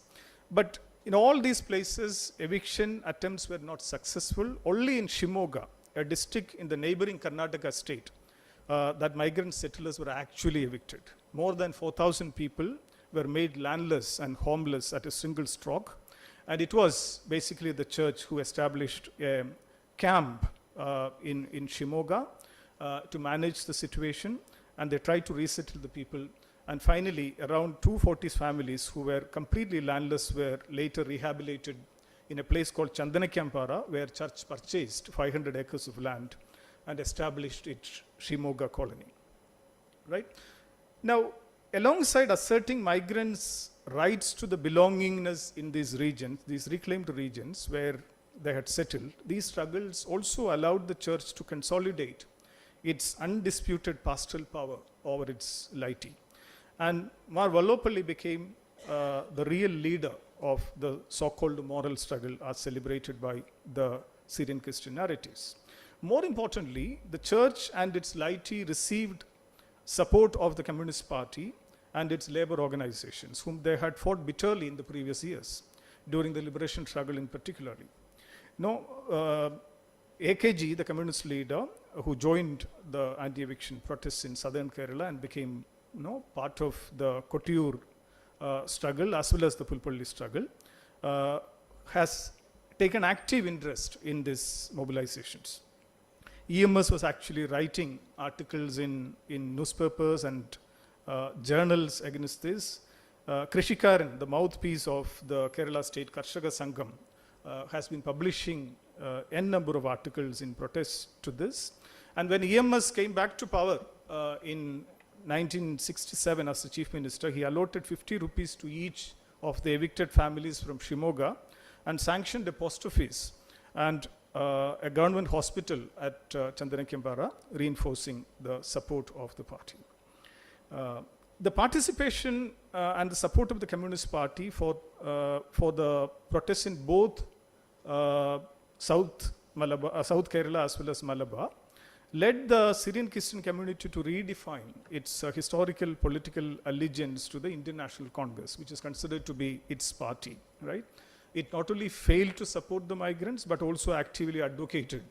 But in all these places, eviction attempts were not successful. Only in Shimoga, a district in the neighboring Karnataka state, that migrant settlers were actually evicted. More than 4,000 people were made landless and homeless at a single stroke. And it was basically the church who established a camp in Shimoga to manage the situation, and they tried to resettle the people. And finally, around 240 families who were completely landless were later rehabilitated in a place called Chandanakyampara, where church purchased 500 acres of land and established its Shimoga colony. Right? Now, alongside asserting migrants' rights to the belongingness in these regions, these reclaimed regions where they had settled, these struggles also allowed the church to consolidate its undisputed pastoral power over its laity. And Mar Vallopalli became the real leader of the so-called moral struggle as celebrated by the Syrian Christian narratives. More importantly, the church and its laity received support of the Communist Party and its labor organizations, whom they had fought bitterly in the previous years, during the liberation struggle in particularly. AKG, the communist leader, who joined the anti-eviction protests in southern Kerala and became part of the Kottayur struggle as well as the Pulpalli struggle, has taken active interest in these mobilizations. EMS was actually writing articles in newspapers and journals against this. Krishikaran, the mouthpiece of the Kerala State Karshaka Sangam, has been publishing n number of articles in protest to this. And when EMS came back to power in 1967 as the chief minister, he allotted 50 rupees to each of the evicted families from Shimoga and sanctioned a post office and a government hospital at Chandanakembara, reinforcing the support of the party. The participation and the support of the Communist Party for the protests in both South Kerala as well as Malabar led the Syrian Christian community to redefine its historical political allegiance to the Indian National Congress, which is considered to be its party, right? It not only failed to support the migrants, but also actively advocated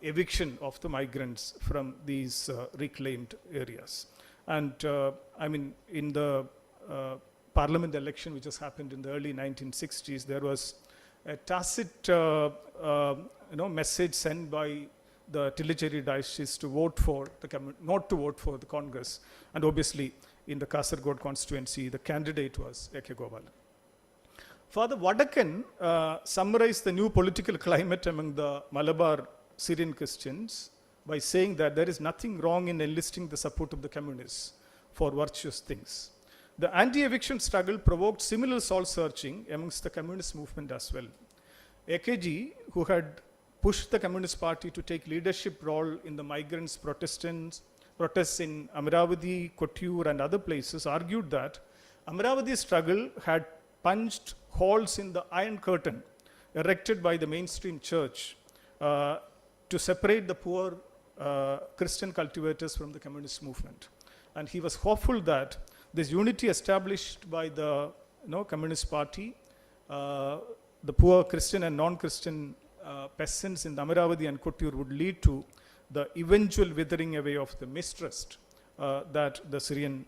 eviction of the migrants from these reclaimed areas. And in the parliament election, which has happened in the early 1960s, there was a tacit message sent by the Tillacheri diocese to vote for not to vote for the Congress. And obviously, in the Kasargod constituency, the candidate was A.K. Gopalan. Father Vadakan summarized the new political climate among the Malabar Syrian Christians by saying that there is nothing wrong in enlisting the support of the communists for virtuous things. The anti-eviction struggle provoked similar soul-searching amongst the communist movement as well. AKG, who had pushed the Communist Party to take leadership role in the migrants' protests in Amaravati, Kottayur and other places, argued that Amaravati's struggle had punched holes in the iron curtain erected by the mainstream church to separate the poor Christian cultivators from the communist movement. And he was hopeful that this unity established by the Communist Party, the poor Christian and non-Christian peasants in Amaravati and Kottayur would lead to the eventual withering away of the mistrust that the Syrian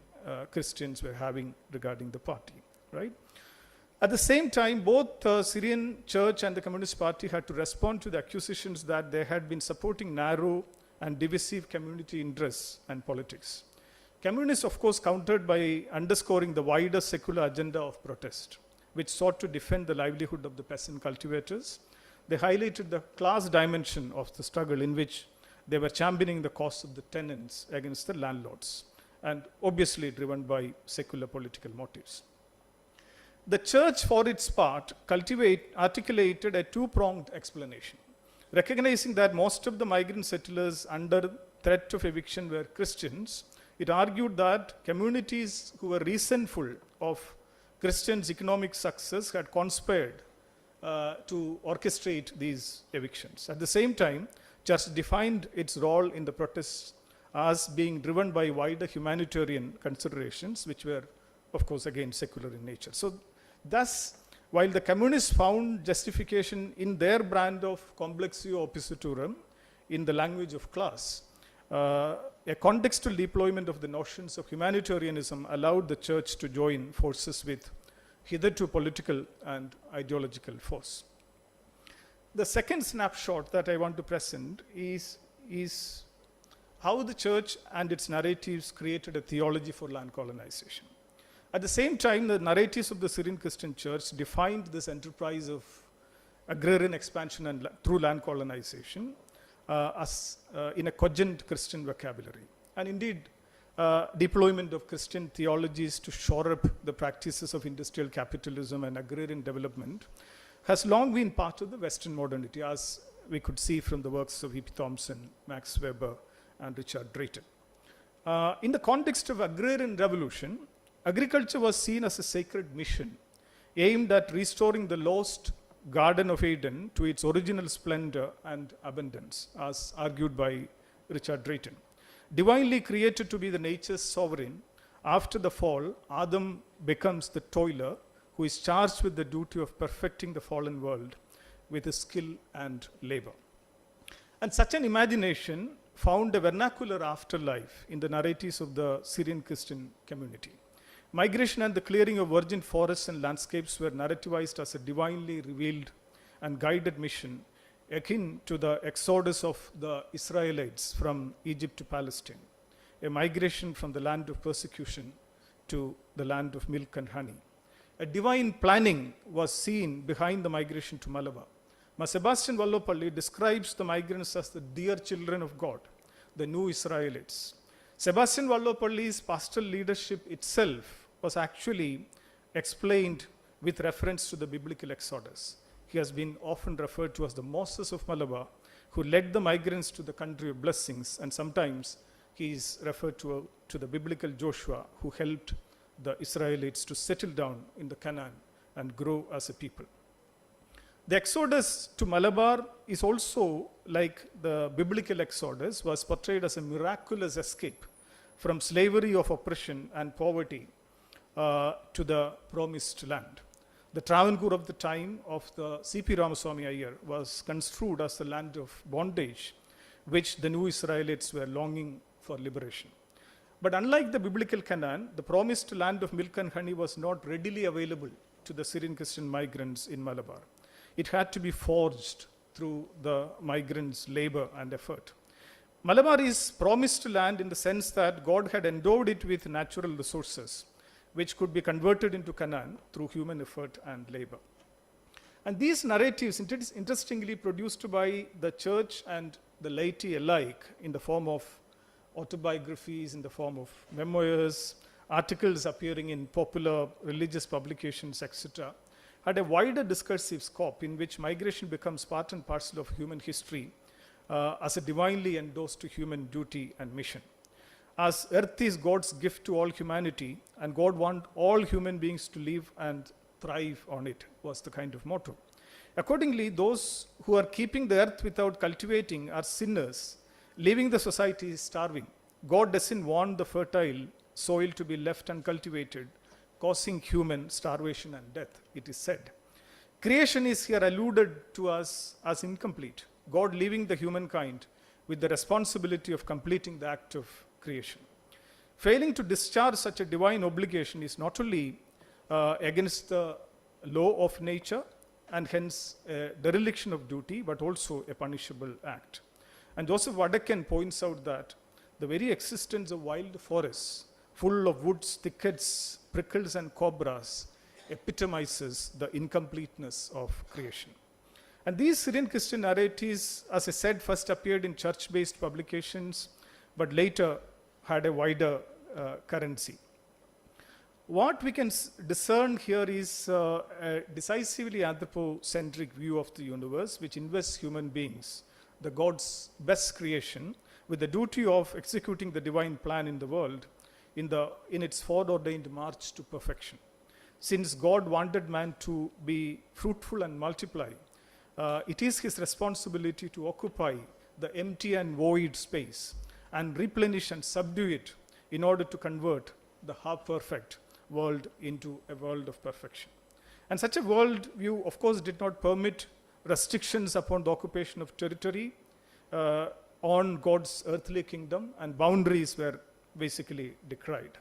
Christians were having regarding the party, right? At the same time, both the Syrian church and the Communist Party had to respond to the accusations that they had been supporting narrow and divisive community interests and politics. Communists, of course, countered by underscoring the wider secular agenda of protest, which sought to defend the livelihood of the peasant cultivators. They highlighted the class dimension of the struggle in which they were championing the cause of the tenants against the landlords, and obviously driven by secular political motives. The church, for its part, articulated a two-pronged explanation. Recognizing that most of the migrant settlers under threat of eviction were Christians, it argued that communities who were resentful of Christians' economic success had conspired to orchestrate these evictions. At the same time, church defined its role in the protests as being driven by wider humanitarian considerations, which were, of course, again secular in nature. So, thus, while the communists found justification in their brand of complexio oppositorum in the language of class, a contextual deployment of the notions of humanitarianism allowed the church to join forces with hitherto political and ideological force. The second snapshot that I want to present is how the church and its narratives created a theology for land colonization. At the same time, the narratives of the Syrian Christian church defined this enterprise of agrarian expansion and through land colonization in a cogent Christian vocabulary. And indeed, deployment of Christian theologies to shore up the practices of industrial capitalism and agrarian development has long been part of the Western modernity, as we could see from the works of E.P. Thompson, Max Weber, and Richard Drayton. In the context of agrarian revolution, agriculture was seen as a sacred mission aimed at restoring the lost Garden of Eden to its original splendor and abundance, as argued by Richard Drayton. Divinely created to be the nature's sovereign, after the fall, Adam becomes the toiler who is charged with the duty of perfecting the fallen world with his skill and labor. And such an imagination found a vernacular afterlife in the narratives of the Syrian Christian community. Migration and the clearing of virgin forests and landscapes were narrativized as a divinely revealed and guided mission, akin to the exodus of the Israelites from Egypt to Palestine, a migration from the land of persecution to the land of milk and honey. A divine planning was seen behind the migration to Malabar. Sebastian Vallopalli describes the migrants as the dear children of God, the new Israelites. Sebastian Vallopalli's pastoral leadership itself was actually explained with reference to the biblical Exodus. He has been often referred to as the Moses of Malabar, who led the migrants to the country of blessings, and sometimes he is referred to the biblical Joshua, who helped the Israelites to settle down in the Canaan and grow as a people. The Exodus to Malabar is also, like the biblical Exodus, was portrayed as a miraculous escape from slavery of oppression and poverty to the promised land. The Travancore of the time of the C.P. Ramaswamy Iyer was construed as the land of bondage, which the new Israelites were longing for liberation. But unlike the biblical Canaan, the promised land of milk and honey was not readily available to the Syrian Christian migrants in Malabar. It had to be forged through the migrants' labor and effort. Malabar is promised land in the sense that God had endowed it with natural resources, which could be converted into Canaan through human effort and labor. And these narratives, interestingly produced by the church and the laity alike in the form of autobiographies, in the form of memoirs, articles appearing in popular religious publications, etc., had a wider discursive scope in which migration becomes part and parcel of human history as a divinely endorsed human duty and mission. As earth is God's gift to all humanity, and God wants all human beings to live and thrive on it, was the kind of motto. Accordingly, those who are keeping the earth without cultivating are sinners, leaving the society starving. God doesn't want the fertile soil to be left uncultivated, causing human starvation and death, it is said. Creation is here alluded to us as incomplete, God leaving the humankind with the responsibility of completing the act of creation. Failing to discharge such a divine obligation is not only against the law of nature and hence a dereliction of duty, but also a punishable act. And Joseph Wadaken points out that the very existence of wild forests, full of woods, thickets, prickles, and cobras, epitomizes the incompleteness of creation. And these Syrian Christian narratives, as I said, first appeared in church-based publications, but later had a wider currency. What we can discern here is a decisively anthropocentric view of the universe, which invests human beings, the God's best creation, with the duty of executing the divine plan in the world in its foreordained march to perfection. Since God wanted man to be fruitful and multiply, it is his responsibility to occupy the empty and void space and replenish and subdue it in order to convert the half-perfect world into a world of perfection. And such a world view, of course, did not permit restrictions upon the occupation of territory on God's earthly kingdom, and boundaries were basically decried.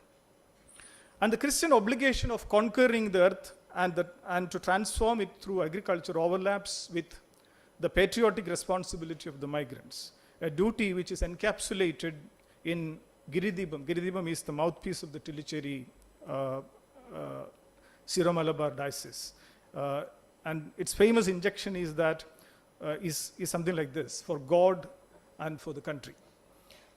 And the Christian obligation of conquering the earth and to transform it through agriculture overlaps with the patriotic responsibility of the migrants, a duty which is encapsulated in Giridibam. Giridibam is the mouthpiece of the Tilicheri Syro-Malabar diocese. And its famous injection is something like this: for God and for the country.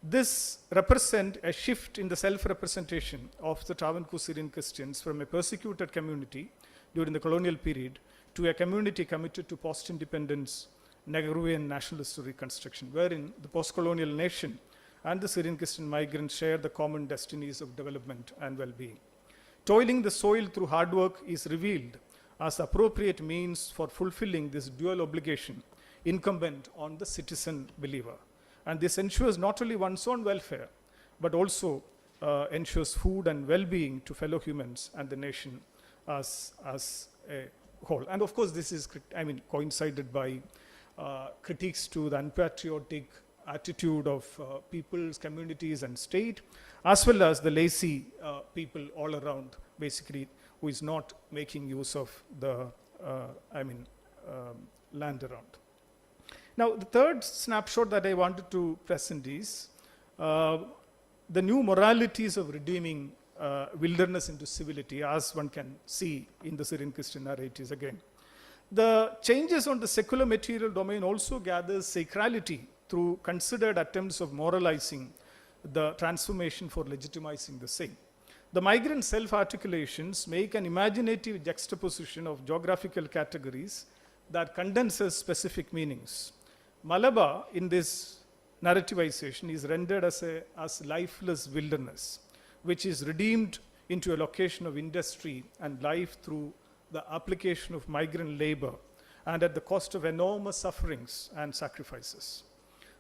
This represents a shift in the self-representation of the Travancore Syrian Christians from a persecuted community during the colonial period to a community committed to post-independence Nehruvian nationalist reconstruction, wherein the post-colonial nation and the Syrian Christian migrants share the common destinies of development and well-being. Toiling the soil through hard work is revealed as the appropriate means for fulfilling this dual obligation incumbent on the citizen believer. And this ensures not only one's own welfare, but also ensures food and well-being to fellow humans and the nation as a whole. And of course, this is, coincided by critiques to the unpatriotic attitude of peoples, communities, and state, as well as the lazy people all around, basically, who is not making use of the land around. Now, the third snapshot that I wanted to present is the new moralities of redeeming wilderness into civility, as one can see in the Syrian Christian narratives again. The changes on the secular material domain also gathers sacrality through considered attempts of moralizing the transformation for legitimizing the same. The migrant self-articulations make an imaginative juxtaposition of geographical categories that condenses specific meanings. Malabar, in this narrativization, is rendered as lifeless wilderness, which is redeemed into a location of industry and life through the application of migrant labor and at the cost of enormous sufferings and sacrifices.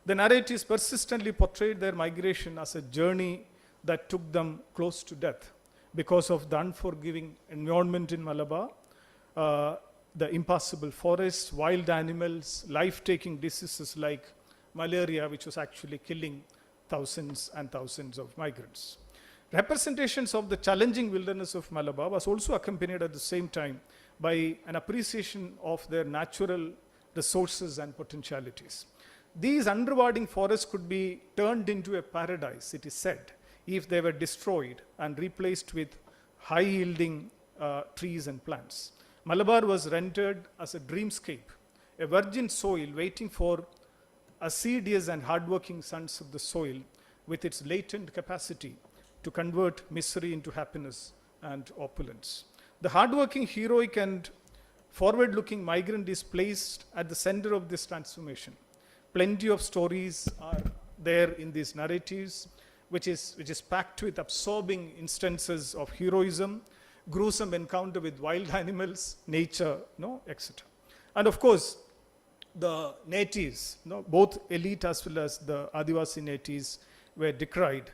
The narratives persistently portrayed their migration as a journey that took them close to death because of the unforgiving environment in Malabar, the impassable forests, wild animals, life-taking diseases like malaria, which was actually killing thousands and thousands of migrants. Representations of the challenging wilderness of Malabar was also accompanied at the same time by an appreciation of their natural resources and potentialities. These unrewarding forests could be turned into a paradise, it is said, if they were destroyed and replaced with high-yielding trees and plants. Malabar was rendered as a dreamscape, a virgin soil waiting for assiduous and hardworking sons of the soil with its latent capacity to convert misery into happiness and opulence. The hardworking, heroic, and forward-looking migrant is placed at the center of this transformation. Plenty of stories are there in these narratives, which is packed with absorbing instances of heroism, gruesome encounter with wild animals, nature, etc. And of course, the natives, both elite as well as the Adivasi natives, were decried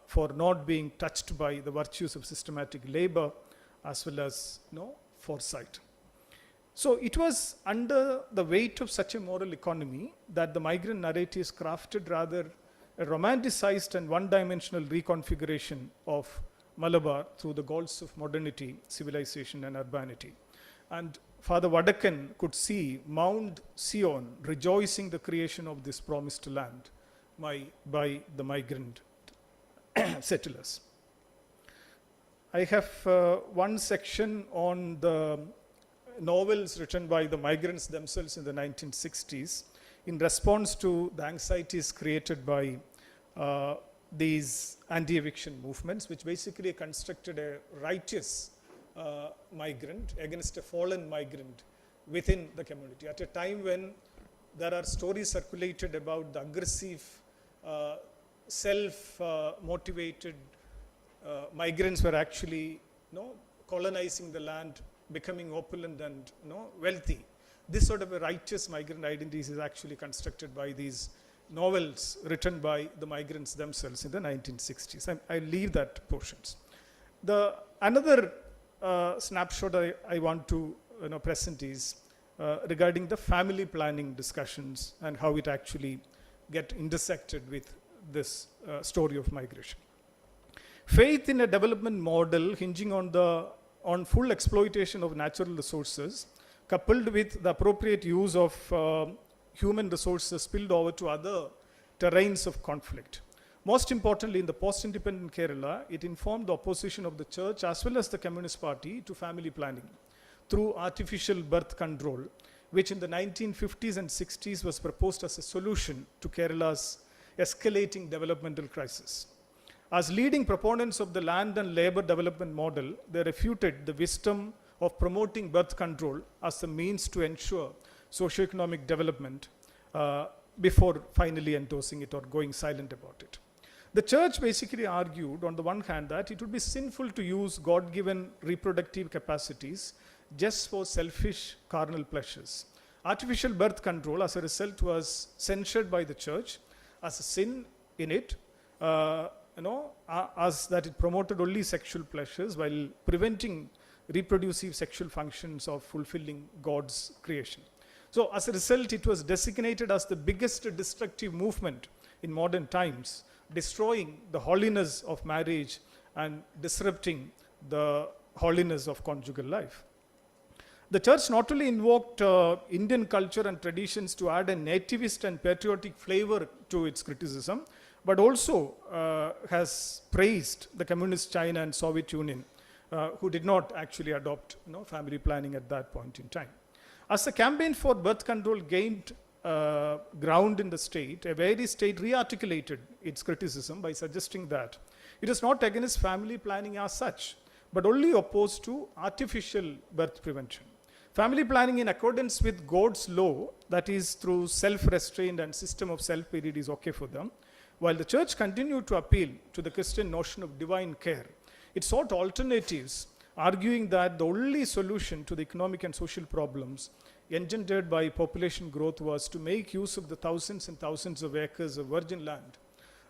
for not being touched by the virtues of systematic labor as well as foresight. So it was under the weight of such a moral economy that the migrant narratives crafted rather a romanticized and one-dimensional reconfiguration of Malabar through the goals of modernity, civilization, and urbanity. And Father Vadakan could see Mount Sion rejoicing the creation of this promised land by the migrant settlers. I have one section on the novels written by the migrants themselves in the 1960s in response to the anxieties created by these anti-eviction movements, which basically constructed a righteous migrant against a fallen migrant within the community. At a time when there are stories circulated about the aggressive, self-motivated migrants were actually colonizing the land, becoming opulent and wealthy. This sort of a righteous migrant identity is actually constructed by these novels written by the migrants themselves in the 1960s. I leave that portions. Another snapshot I want to present is regarding the family planning discussions and how it actually get intersected with this story of migration. Faith in a development model hinging on full exploitation of natural resources, coupled with the appropriate use of human resources spilled over to other terrains of conflict. Most importantly, in the post-independent Kerala, it informed the opposition of the church as well as the Communist Party to family planning through artificial birth control, which in the 1950s and 60s was proposed as a solution to Kerala's escalating developmental crisis. As leading proponents of the land and labor development model, they refuted the wisdom of promoting birth control as a means to ensure socioeconomic development before finally endorsing it or going silent about it. The church basically argued, on the one hand, that it would be sinful to use God-given reproductive capacities just for selfish carnal pleasures. Artificial birth control, as a result, was censured by the church as a sin in it, as that it promoted only sexual pleasures while preventing reproductive sexual functions of fulfilling God's creation. So as a result, it was designated as the biggest destructive movement in modern times, destroying the holiness of marriage and disrupting the holiness of conjugal life. The church not only invoked Indian culture and traditions to add a nativist and patriotic flavor to its criticism, but also has praised the communist China and Soviet Union, who did not actually adopt family planning at that point in time. As the campaign for birth control gained ground in the state, a very state re-articulated its criticism by suggesting that it is not against family planning as such, but only opposed to artificial birth prevention. Family planning in accordance with God's law, that is through self-restraint and system of self-period, is okay for them, while the church continued to appeal to the Christian notion of divine care. It sought alternatives, arguing that the only solution to the economic and social problems engendered by population growth was to make use of the thousands and thousands of acres of virgin land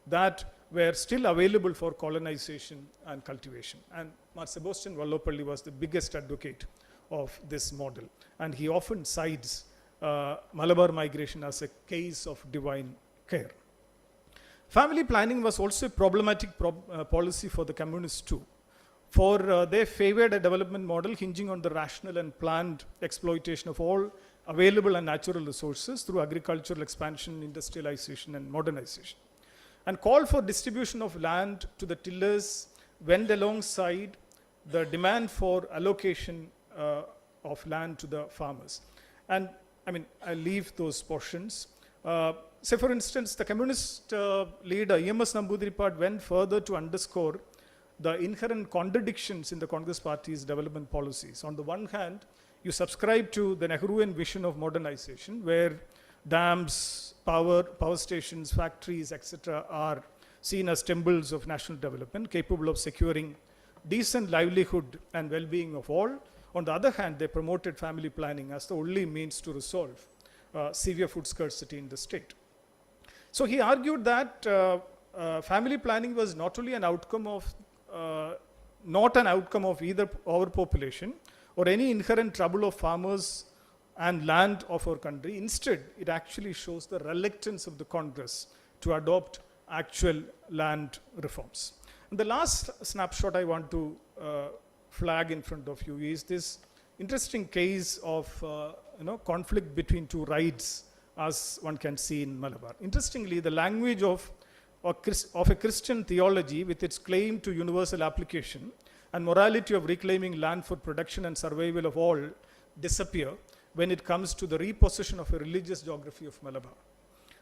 that were still available for colonization and cultivation. And Mar Sebastian Vallopalli was the biggest advocate of this model, and he often cites Malabar migration as a case of divine care. Family planning was also a problematic policy for the communists too, for they favored a development model hinging on the rational and planned exploitation of all available and natural resources through agricultural expansion, industrialization, and modernization, and called for distribution of land to the tillers went alongside the demand for allocation of land to the farmers. And I leave those portions. Say for instance, the communist leader E.M.S. Namboodiripad went further to underscore the inherent contradictions in the Congress Party's development policies. On the one hand, you subscribe to the Nehruvian vision of modernization, where dams, power stations, factories, etc. are seen as temples of national development, capable of securing decent livelihood and well-being of all. On the other hand, they promoted family planning as the only means to resolve severe food scarcity in the state. So he argued that family planning was not only an outcome of either overpopulation or any inherent trouble of farmers and land of our country. Instead, it actually shows the reluctance of the Congress to adopt actual land reforms. And the last snapshot I want to flag in front of you is this interesting case of conflict between two rights, as one can see in Malabar. Interestingly, the language of a Christian theology with its claim to universal application and morality of reclaiming land for production and survival of all disappear when it comes to the repossession of a religious geography of Malabar.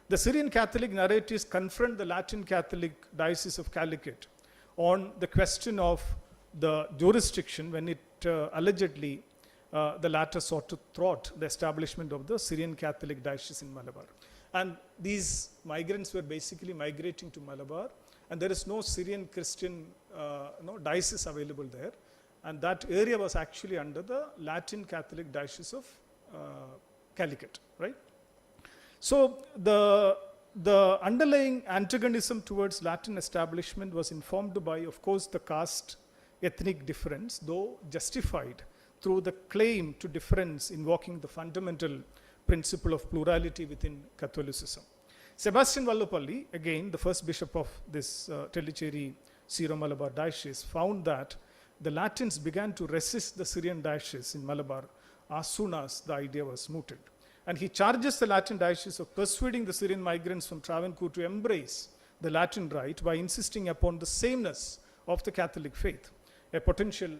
The Syrian Catholic narratives confront the Latin Catholic Diocese of Calicut on the question of the jurisdiction when it allegedly the latter sought to thwart the establishment of the Syrian Catholic Diocese in Malabar. And these migrants were basically migrating to Malabar, and there is no Syrian Christian diocese available there, and that area was actually under the Latin Catholic Diocese of Calicut, right? So the underlying antagonism towards Latin establishment was informed by, of course, the caste ethnic difference, though justified through the claim to difference invoking the fundamental principle of plurality within Catholicism. Sebastian Vallopalli, again the first bishop of this Tellicherry Syro-Malabar Diocese, found that the Latins began to resist the Syrian Diocese in Malabar as soon as the idea was mooted. And he charges the Latin Diocese of persuading the Syrian migrants from Travancore to embrace the Latin rite by insisting upon the sameness of the Catholic faith. a potential,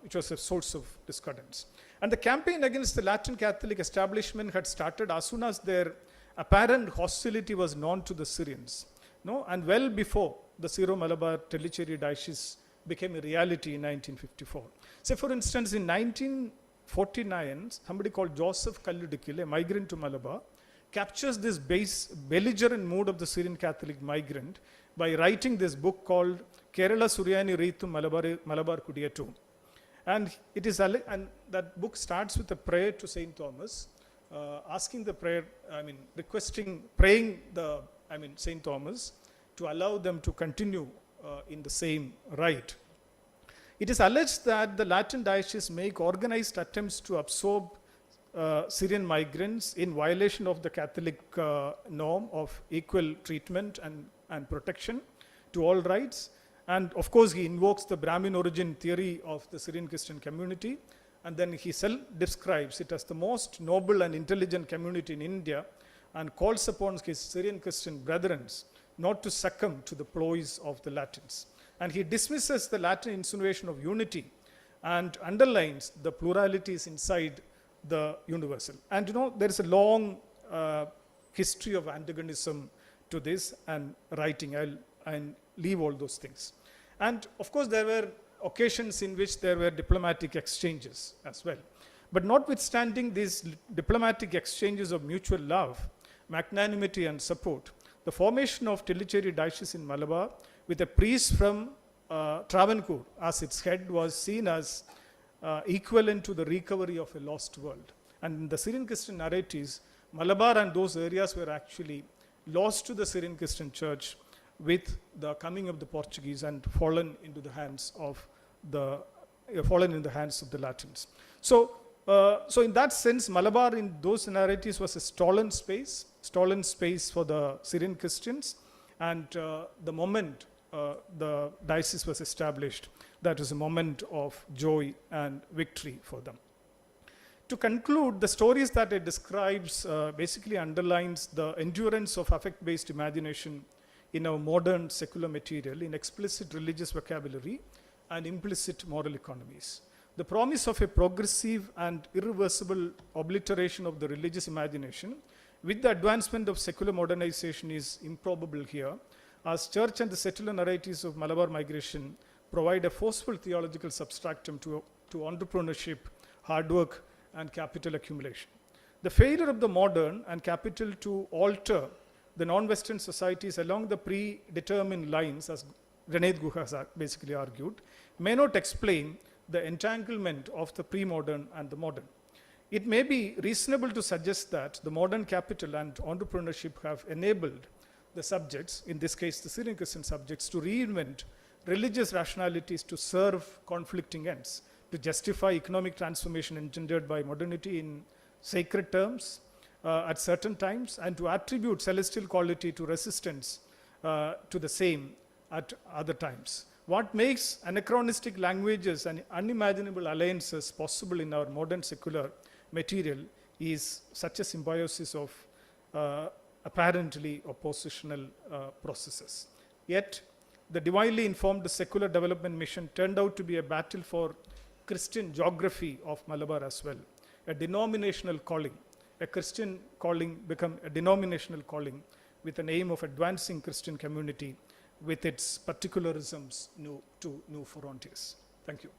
which was a source of discordance. And the campaign against the Latin Catholic establishment had started as soon as their apparent hostility was known to the Syrians, no? And well before the Syro-Malabar Tellicherry diocese became a reality in 1954. Say, for instance, in 1949, somebody called Joseph Kalludikil, a migrant to Malabar, captures this belligerent mood of the Syrian Catholic migrant by writing this book called Kerala Suryani Reithum Malabar Kudiyattu. And it is, and that book starts with a prayer to Saint Thomas, asking the prayer, praying Saint Thomas to allow them to continue in the same rite. It is alleged that the Latin diocese make organized attempts to absorb Syrian migrants in violation of the Catholic norm of equal treatment and protection to all rights. And of course, he invokes the Brahmin origin theory of the Syrian Christian community. And then he self-describes it as the most noble and intelligent community in India, and calls upon his Syrian Christian brethren not to succumb to the ploys of the Latins. And he dismisses the Latin insinuation of unity and underlines the pluralities inside the universal. And there is a long history of antagonism to this and writing. I'll leave all those things. And of course, there were occasions in which there were diplomatic exchanges as well. But notwithstanding these diplomatic exchanges of mutual love, magnanimity and support, the formation of Tellicherry Diocese in Malabar with a priest from Travancore as its head was seen as equivalent to the recovery of a lost world. And in the Syrian Christian narratives, Malabar and those areas were actually lost to the Syrian Christian Church with the coming of the Portuguese and fallen into the hands of the Latins. So in that sense, Malabar in those narratives was a stolen space for the Syrian Christians. And the moment the diocese was established, that was a moment of joy and victory for them. To conclude, the stories that it describes basically underlines the endurance of affect-based imagination in our modern secular material, in explicit religious vocabulary and implicit moral economies. The promise of a progressive and irreversible obliteration of the religious imagination with the advancement of secular modernization is improbable here, as church and the settler narratives of Malabar migration provide a forceful theological substratum to entrepreneurship, hard work, and capital accumulation. The failure of the modern and capital to alter the non-Western societies along the predetermined lines, as Rene Guha has basically argued, may not explain the entanglement of the pre-modern and the modern. It may be reasonable to suggest that the modern capital and entrepreneurship have enabled the subjects, in this case the Syrian Christian subjects, to reinvent religious rationalities to serve conflicting ends, to justify economic transformation engendered by modernity in sacred terms at certain times, and to attribute celestial quality to resistance to the same at other times. What makes anachronistic languages and unimaginable alliances possible in our modern secular material is such a symbiosis of apparently oppositional processes. Yet, the divinely informed secular development mission turned out to be a battle for Christian geography of Malabar as well, a denominational calling. A Christian calling become a denominational calling with an aim of advancing Christian community with its particularisms to new frontiers. Thank you.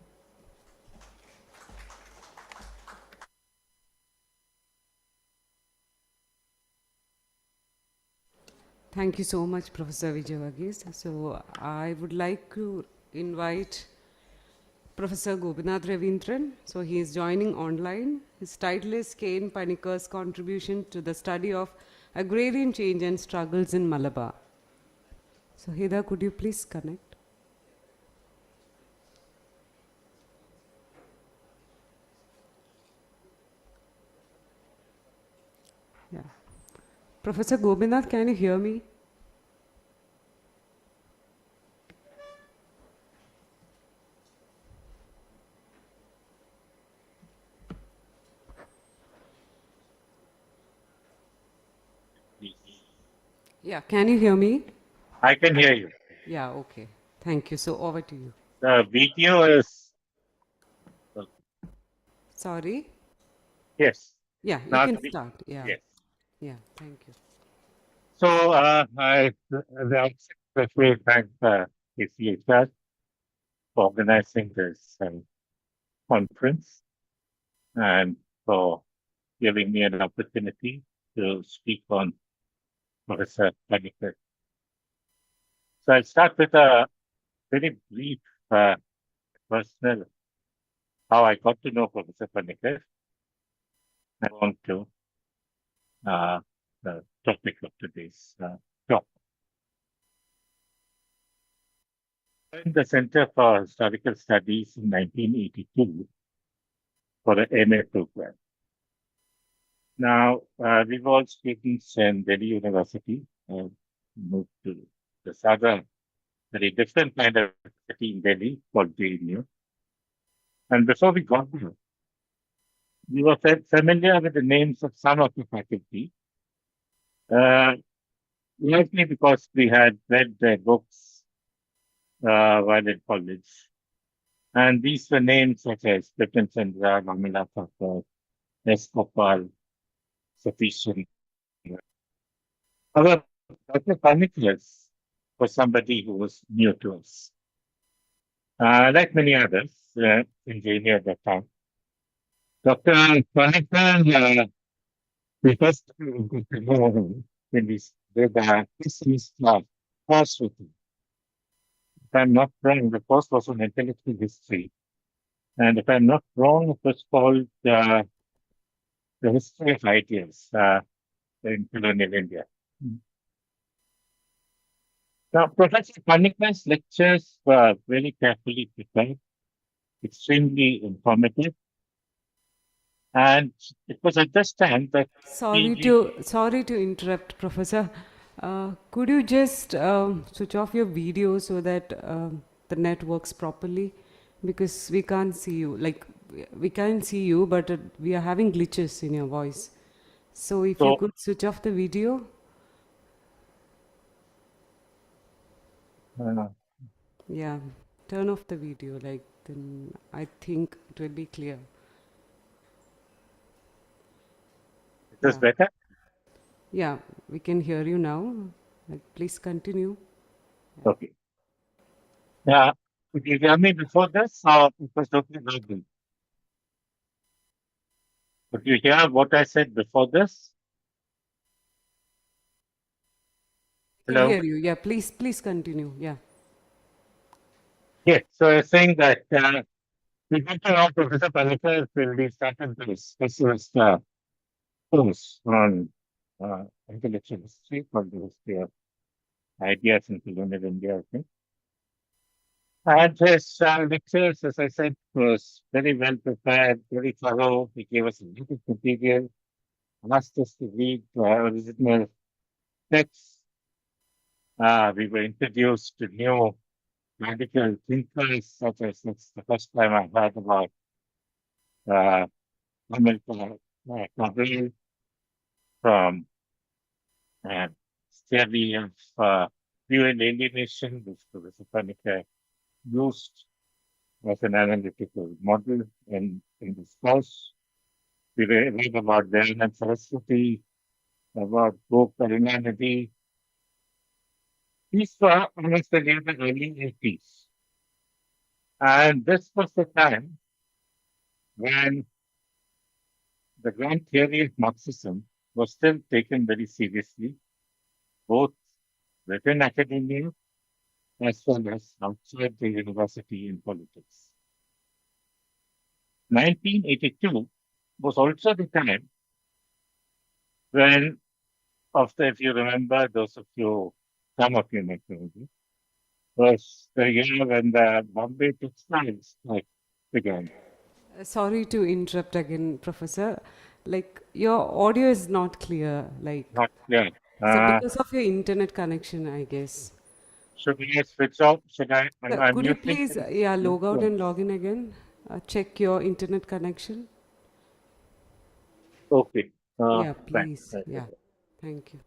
Thank you so much, Professor Vijayavagis. So I would like to invite Professor Gopinath Ravindran. So he is joining online. His title is K.N. Panikkar's Contribution to the Study of Agrarian Change and Struggles in Malabar. So Heda, could you please connect? Yeah. Professor Gopinath, can you hear me? Yeah, can you hear me? I can hear you. Yeah, okay. Thank you. So over to you. The video is Sorry. Yes. Yeah, you Now can to be, start. Yeah. yes. Yeah. Thank you. So I, the outset, especially thank ACHR for organizing this conference and for giving me an opportunity to speak on Professor Panikkar. So I'll start with a very brief personal how I got to know Professor Panikkar. I want to uh, the topic of today's talk. In the Center for Historical Studies in 1982 for the MA program. Now, we've all students in Delhi University moved to this other very different kind of city in Delhi called JNU. And before we got there, we were familiar with the names of some of the faculty, uh, likely because we had read their books while in college. And these were names such as Bipin Chandra, Ramila Thakur, S. Gopal, Satish Chandra. However, Dr. Panikkar was somebody who was new to us. Like many others in JNU at that time. Dr. Panikkar, we first got to know him when we did the history course with him. If I'm not wrong, the course was on intellectual history. And if I'm not wrong, it was called the history of ideas in colonial India. Now, Professor Panikkar's lectures were very carefully prepared, extremely informative, and it was at this time that we Sorry to interrupt, Professor. Could you just switch off your video so that the net works properly? Because we can't see you. Like we can see you, but we are having glitches in your voice. So if you so could switch off the video, uh, yeah, turn off the video. Like then I think it will be clear. it was Yeah, better. yeah, we can hear you now. Like please continue. Okay. Yeah. Could you hear me before this? Or it was totally verbal? Could you hear what I said before this? We can Hello? hear you. Yeah, please continue. Yeah. Yes. So I was saying that we got to know Professor Panikkar when we started this specialist course on intellectual history for the history of ideas in colonial India, I think. And his lectures, as I said, was very well prepared, very thorough. He gave us a lot of material, asked us to read original texts. We were introduced to new radical thinkers, such as it's the first time I heard about uh, Panikkar from theory of dual alienation, which Professor Panikkar used as an analytical model in this course. We read about Dayanand Saraswati, about Go Karunanidhi. These were almost in the early 80s. And this was the time when the grand theory of Marxism was still taken very seriously, both within academia as well as outside the university in politics. 1982 was also the time when, if you remember, some of you might remember, was the year when the Bombay textiles strike began. Sorry to interrupt again, Professor. Like your audio is not clear. Like Not clear. so because of your internet connection, I guess. Should I switch off? Should I? I'm Could you using. please, yeah, log out Yeah. and log in again? Check your internet connection. Okay. Yeah, Fine. please. Right, Yeah, okay. thank you.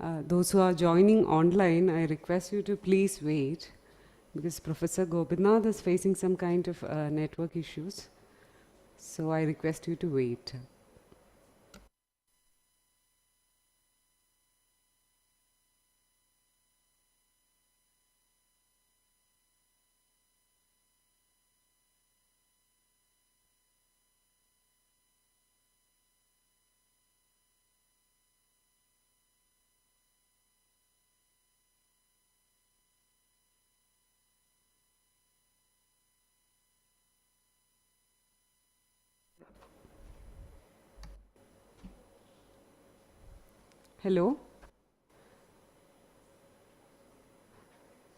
Those who are joining online, I request you to please wait because Professor Gopinath is facing some kind of network issues. So I request you to wait. Hello?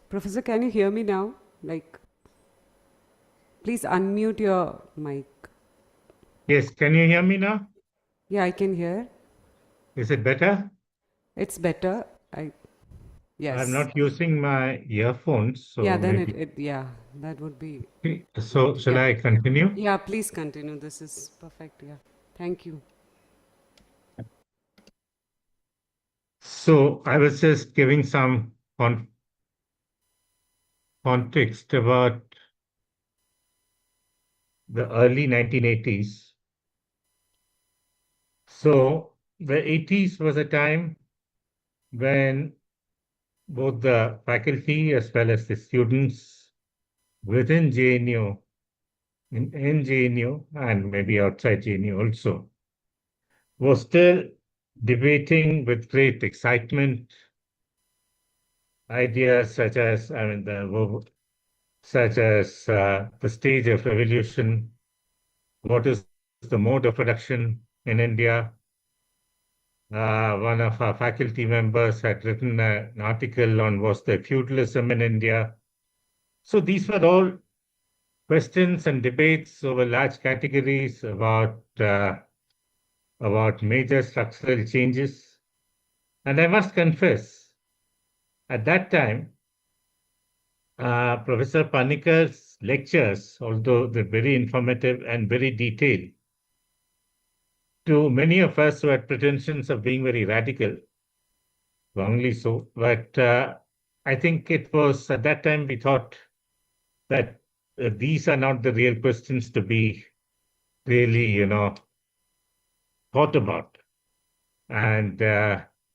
Professor, can you hear me now? Like, please unmute your mic. Yes, can you hear me now? Yeah, I can hear. Is it better? It's better. I'm Yes. not using my earphones, Yeah, so then maybe. yeah, that would be So, good. shall Yeah. I continue? Yeah, please continue. This is perfect. Yeah. Thank you. So, I was just giving some context about the early 1980s. So, the 80s was a time when both the faculty as well as the students within JNU, in JNU, and maybe outside JNU also, was still debating with great excitement ideas such as, such as the stage of revolution, what is the mode of production in India. One of our faculty members had written an article on was there feudalism in India. So these were all questions and debates over large categories about major structural changes. And I must confess, at that time, Professor Panikkar's lectures, although they're very informative and very detailed, to many of us who had pretensions of being very radical, wrongly so, but I think it was at that time we thought that these are not the real questions to be really, thought about. And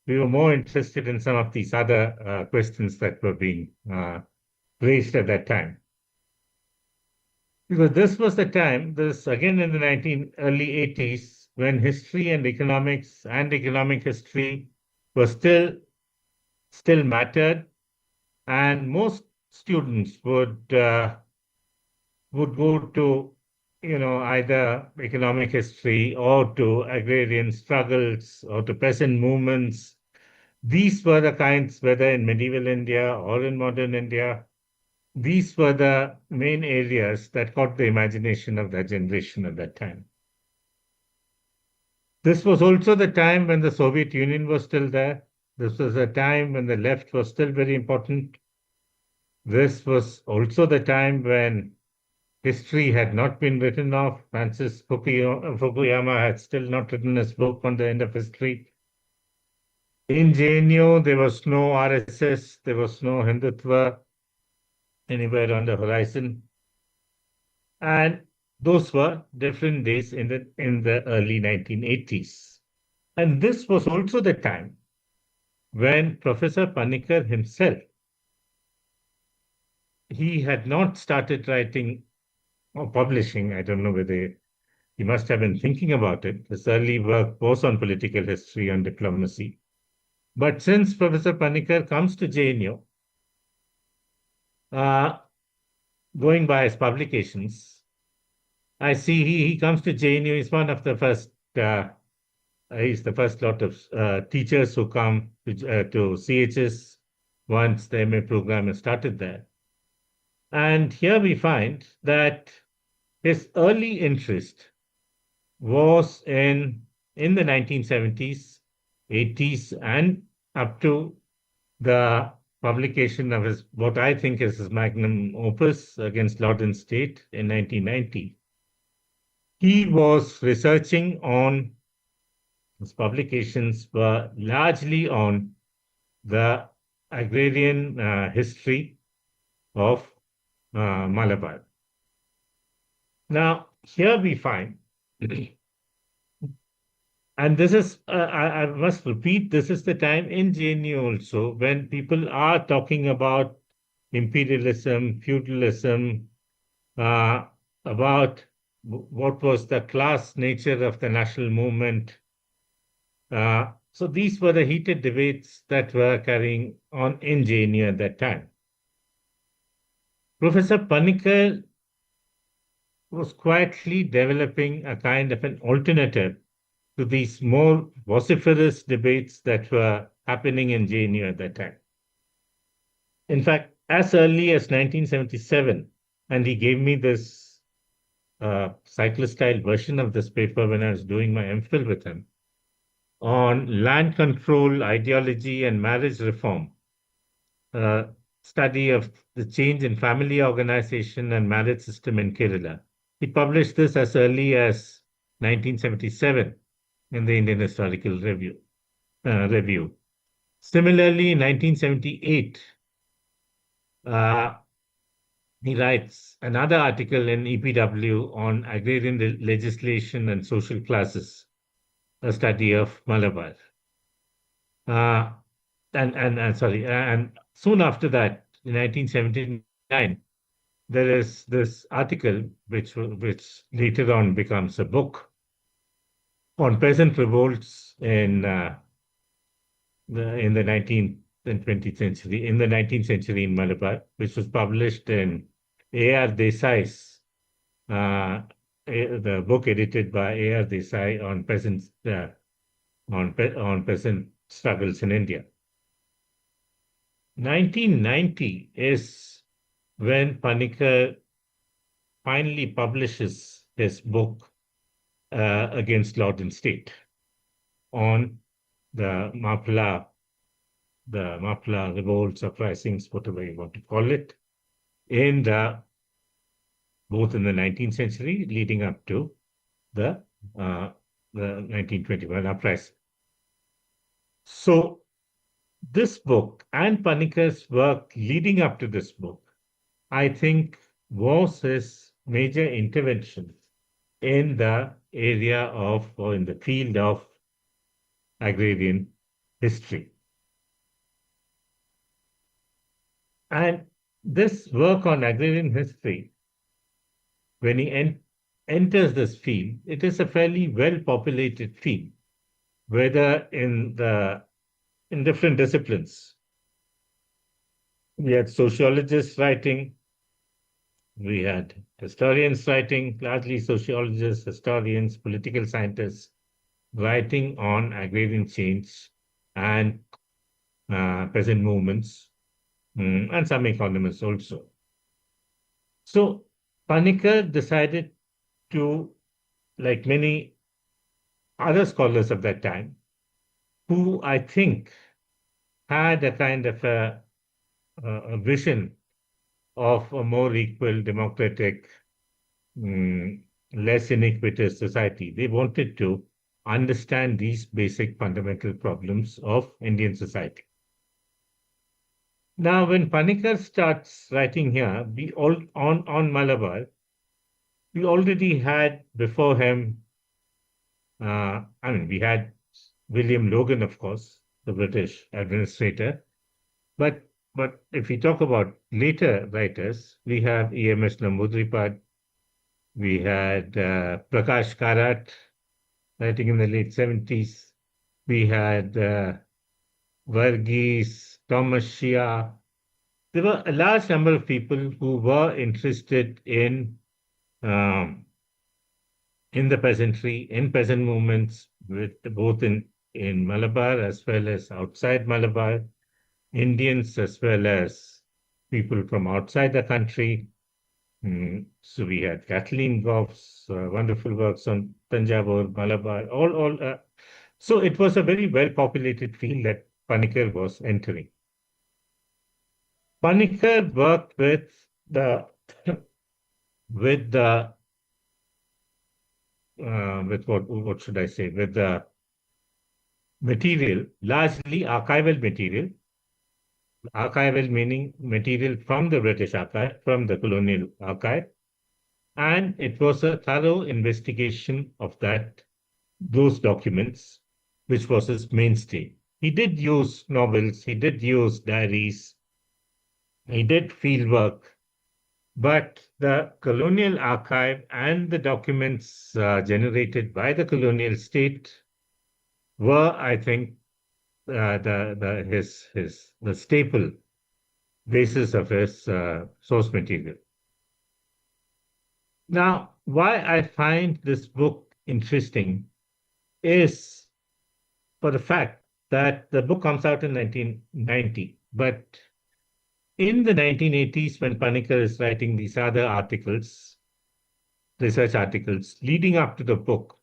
we were more interested in some of these other questions that were being raised at that time. Because this was the time, this again in the early 80s, when history and economics and economic history were still mattered, and most students would go to, either economic history or to agrarian struggles or to peasant movements. These were the kinds, whether in medieval India or in modern India, these were the main areas that caught the imagination of that generation at that time. This was also the time when the Soviet Union was still there. This was a time when the left was still very important. This was also the time when history had not been written off. Francis Fukuyama had still not written his book on the end of history. In JNU, there was no RSS, there was no Hindutva anywhere on the horizon. And those were different days in the early 1980s. And this was also the time when Professor Panikkar himself, he had not started writing or publishing. I don't know whether he must have been thinking about it. His early work was on political history and diplomacy. But since Professor Panikkar comes to JNU, uh, going by his publications, I see he comes to JNU. He's one of the first. He's the first lot of teachers who come to CHS once the MA program is started there. And here we find that his early interest was in the 1970s, 80s, and up to the publication of his what I think is his magnum opus against Lord and State in 1990. He was researching on his publications were largely on the agrarian history of Malabar. Now, here we find, and this is, I must repeat, this is the time in JNU also when people are talking about imperialism, feudalism, uh, about what was the class nature of the national movement. So these were the heated debates that were carrying on in JNU at that time. Professor Panikkar was quietly developing a kind of an alternative to these more vociferous debates that were happening in JNU at that time. In fact, as early as 1977, and he gave me this cyclostyle version of this paper when I was doing my MPhil with him on land control, ideology, and marriage reform, study of the change in family organization and marriage system in Kerala. He published this as early as 1977 in the Indian Historical Review. Similarly, in 1978, uh, he writes another article in EPW on agrarian legislation and social classes, a study of Malabar. Uh, and soon after that, in 1979, there is this article which later on becomes a book on peasant revolts in the 19th and 20th century, in the 19th century in Malabar, which was published in A.R. Desai's, the book edited by A.R. Desai on peasants, on peasant struggles in India. 1990 is when Panikkar finally publishes his book against Lord and State on the Mapla revolts, uprisings, whatever you want to call it, in both in the 19th century leading up to the 1921 uprising. So this book and Panikkar's work leading up to this book, I think, was his major intervention in the area of, or in the field of agrarian history. And this work on agrarian history, when he enters this field, it is a fairly well-populated field, whether in different disciplines. We had sociologists writing, we had historians writing, largely sociologists, historians, political scientists, writing on agrarian change and peasant movements, and some economists also. So Panikkar decided to, like many other scholars of that time, who I think had a kind of a vision of a more equal, democratic, less iniquitous society. They wanted to understand these basic fundamental problems of Indian society. Now, when Panikkar starts writing here, on Malabar, we already had before him, we had William Logan, of course, the British administrator. But if we talk about later writers, we have E.M.S. Namboodiripad, we had Prakash Karat writing in the late 70s, we had Varghese, Thomas Shea. There were a large number of people who were interested in the peasantry, in peasant movements, with both in Malabar as well as outside Malabar, Indians as well as people from outside the country. So we had Kathleen Goff's wonderful works on Tanjavur, Malabar, so it was a very well-populated field that Panikkar was entering. Panikkar worked with what should I say, with the material, largely archival material, archival meaning material from the British archive, from the colonial archive, and it was a thorough investigation of those documents, which was his mainstay. He did use novels, he did use diaries, he did field work, but the colonial archive and the documents generated by the colonial state were, I think, the staple basis of his source material. Now, why I find this book interesting is for the fact that the book comes out in 1990, but in the 1980s, when Panikkar is writing these other articles, research articles leading up to the book,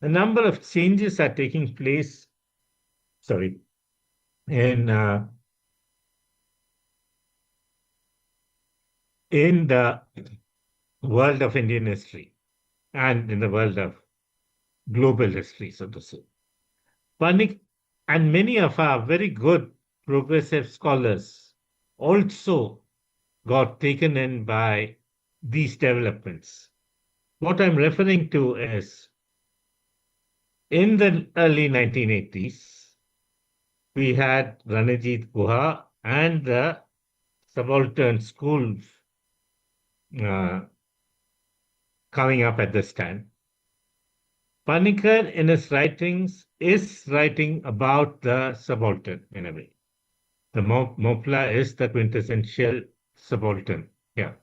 a number of changes are taking place, sorry, in the world of Indian history and in the world of global history, so to say. Panik and many of our very good progressive scholars also got taken in by these developments. What I'm referring to is in the early 1980s, we had Ranajit Guha and the subaltern schools coming up at this time. Panikkar, in his writings, is writing about the subaltern in a way. The Mopla is the quintessential subaltern here.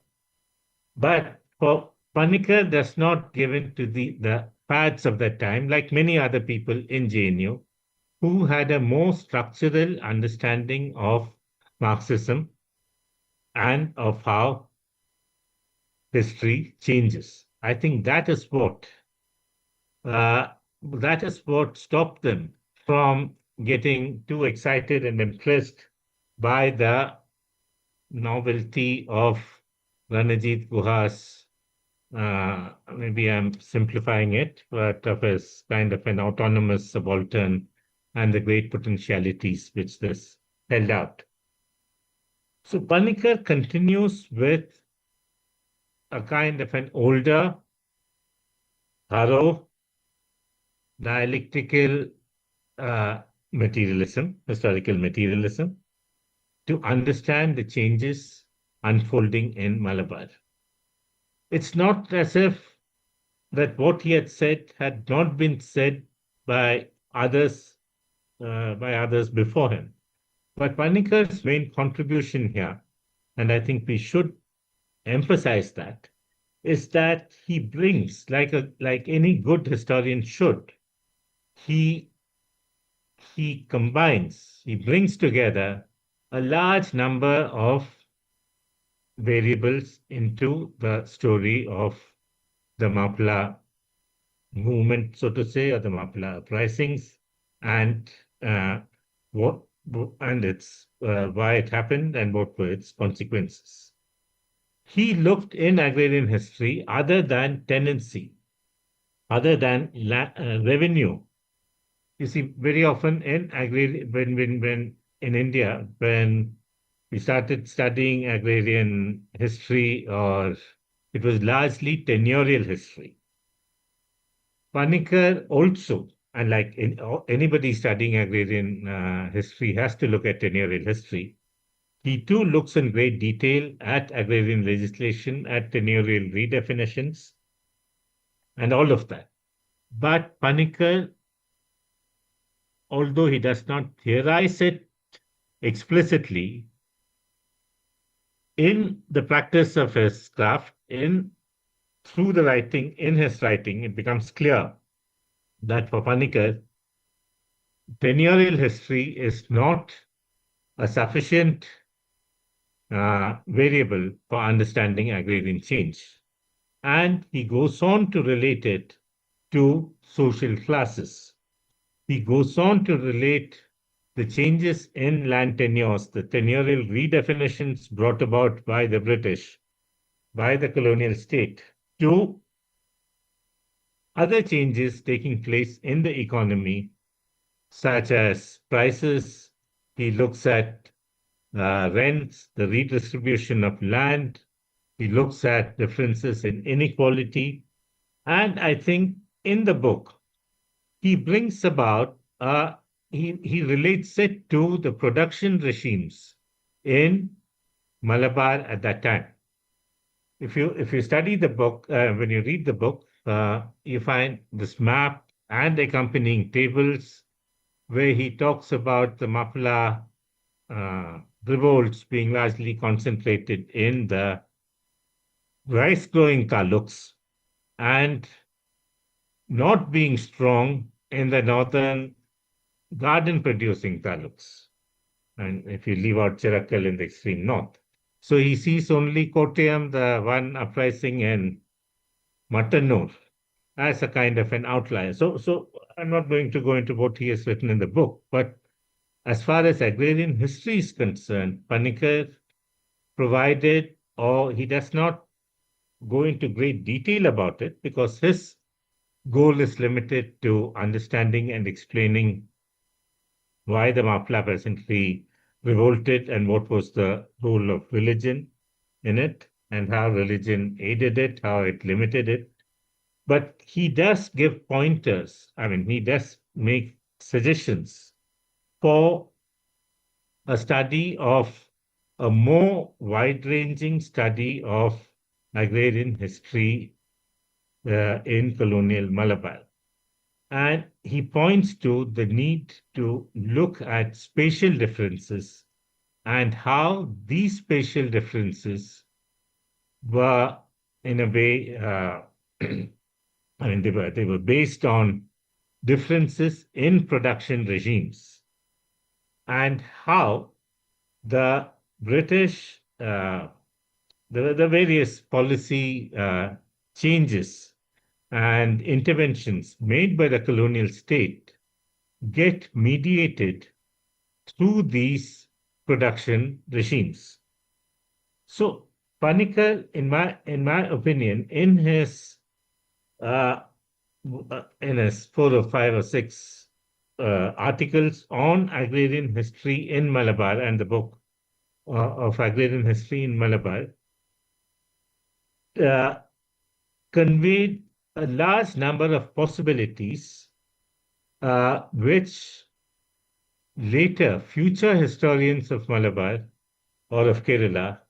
But for Panikkar does not give in to the fads of that time, like many other people in JNU, who had a more structural understanding of Marxism and of how history changes. I think that is what stopped them from getting too excited and impressed by the novelty of Ranajit Guha's, maybe I'm simplifying it, but of his kind of an autonomous subaltern and the great potentialities which this held out. So Panikkar continues with a kind of an older, thorough, dialectical materialism, historical materialism, to understand the changes unfolding in Malabar. It's not as if that what he had said had not been said by others before him. But Panikkar's main contribution here, and I think we should emphasize that, is that he brings, like any good historian should, he brings together a large number of variables into the story of the Mapla movement, so to say, or the Mapla uprisings, and what and its why it happened and what were its consequences. He looked in agrarian history other than tenancy, other than revenue. You see, very often in agrarian, when in India, when we started studying agrarian history, or it was largely tenurial history. Panikkar also, and like anybody studying agrarian history has to look at tenurial history. He too looks in great detail at agrarian legislation, at tenurial redefinitions, and all of that. But Panikkar, although he does not theorize it explicitly, in the practice of his craft, through the writing, in his writing, it becomes clear that for Panikkar, tenurial history is not a sufficient variable for understanding agrarian change. And he goes on to relate it to social classes. He goes on to relate the changes in land tenures, the tenurial redefinitions brought about by the British, by the colonial state, to other changes taking place in the economy, such as prices. He looks at rents, the redistribution of land. He looks at differences in inequality. And I think in the book, he brings about, he relates it to the production regimes in Malabar at that time. If you study the book, when you read the book, you find this map and accompanying tables where he talks about the Mapla revolts being largely concentrated in the rice growing taluks and not being strong in the northern garden producing taluks. And if you leave out Chirakkal in the extreme north. So he sees only Kottayam, the one uprising, and Mattanur as a kind of an outlier. So I'm not going to go into what he has written in the book, but as far as agrarian history is concerned, Panikkar provided, or he does not go into great detail about it because his goal is limited to understanding and explaining why the Mapla peasantry revolted and what was the role of religion in it and how religion aided it, how it limited it. But he does give pointers. I mean, he does make suggestions for a study of a more wide-ranging study of agrarian history in colonial Malabar. And he points to the need to look at spatial differences and how these spatial differences were, in a way, I mean, they were based on differences in production regimes and how the British, the various policy changes and interventions made by the colonial state get mediated through these production regimes. So Panikkar, in my opinion, uh, in his 4 or 5 or 6 articles on agrarian history in Malabar and the book of agrarian history in Malabar, conveyed a large number of possibilities which later future historians of Malabar or of Kerala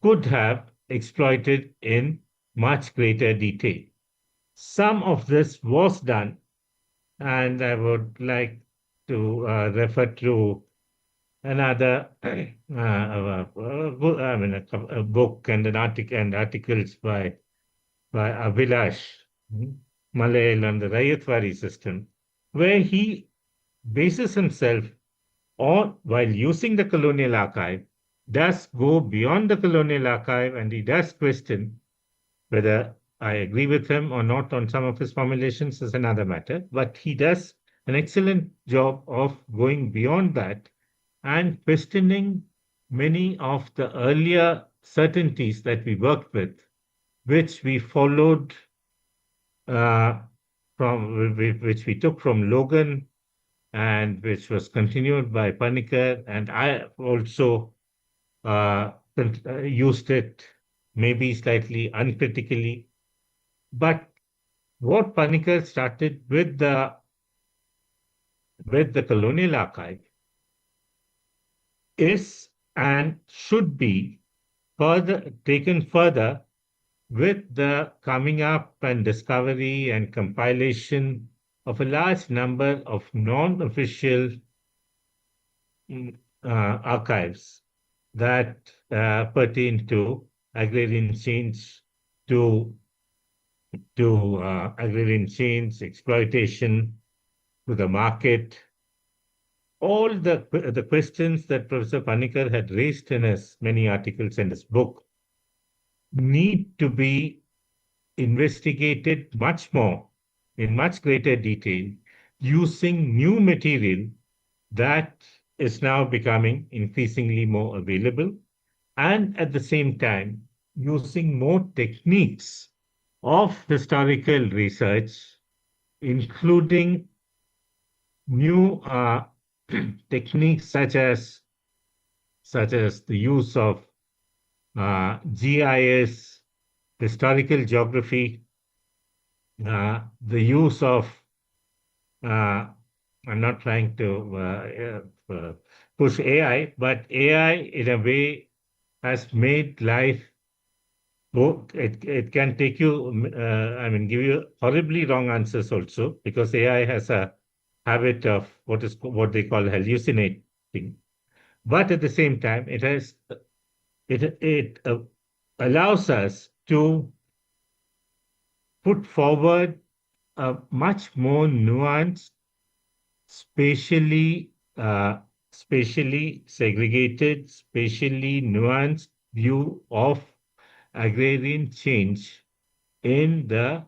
could have exploited in much greater detail. Some of this was done, and I would like to refer to another I mean, a book and an article and articles by Abhilash Malayal on the Rayatwari system, where he bases himself on, while using the colonial archive, does go beyond the colonial archive and he does question whether I agree with him or not on some of his formulations is another matter, but he does an excellent job of going beyond that and questioning many of the earlier certainties that we worked with, which we followed which we took from Logan and which was continued by Panikkar, and I also used it maybe slightly uncritically. But what Panikkar started with the colonial archive is and should be further taken further with the coming up and discovery and compilation of a large number of non-official archives that pertain to agrarian change, to agrarian change, exploitation, to the market. All the questions that Professor Panikkar had raised in his many articles in his book need to be investigated much more in much greater detail using new material that is now becoming increasingly more available, and at the same time using more techniques of historical research, including new techniques such as the use of GIS, historical geography, the use of I'm not trying to push AI, but AI in a way has made life it can take you give you horribly wrong answers also, because AI has a habit of what they call hallucinating. But at the same time, it allows us to put forward a much more nuanced, spatially spatially segregated, spatially nuanced view of agrarian change in the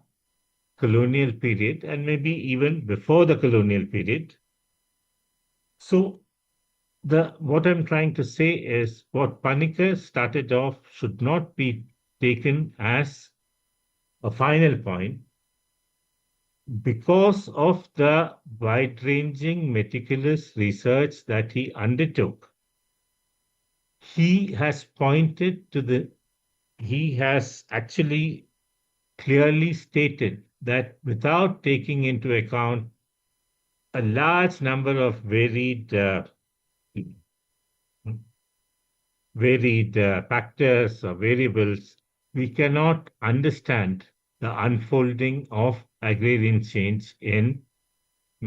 colonial period, and maybe even before the colonial period. So what I'm trying to say is what Panikkar started off should not be taken as a final point, because of the wide-ranging, meticulous research that he undertook. He has actually clearly stated that without taking into account a large number of varied factors or variables, we cannot understand the unfolding of agrarian change in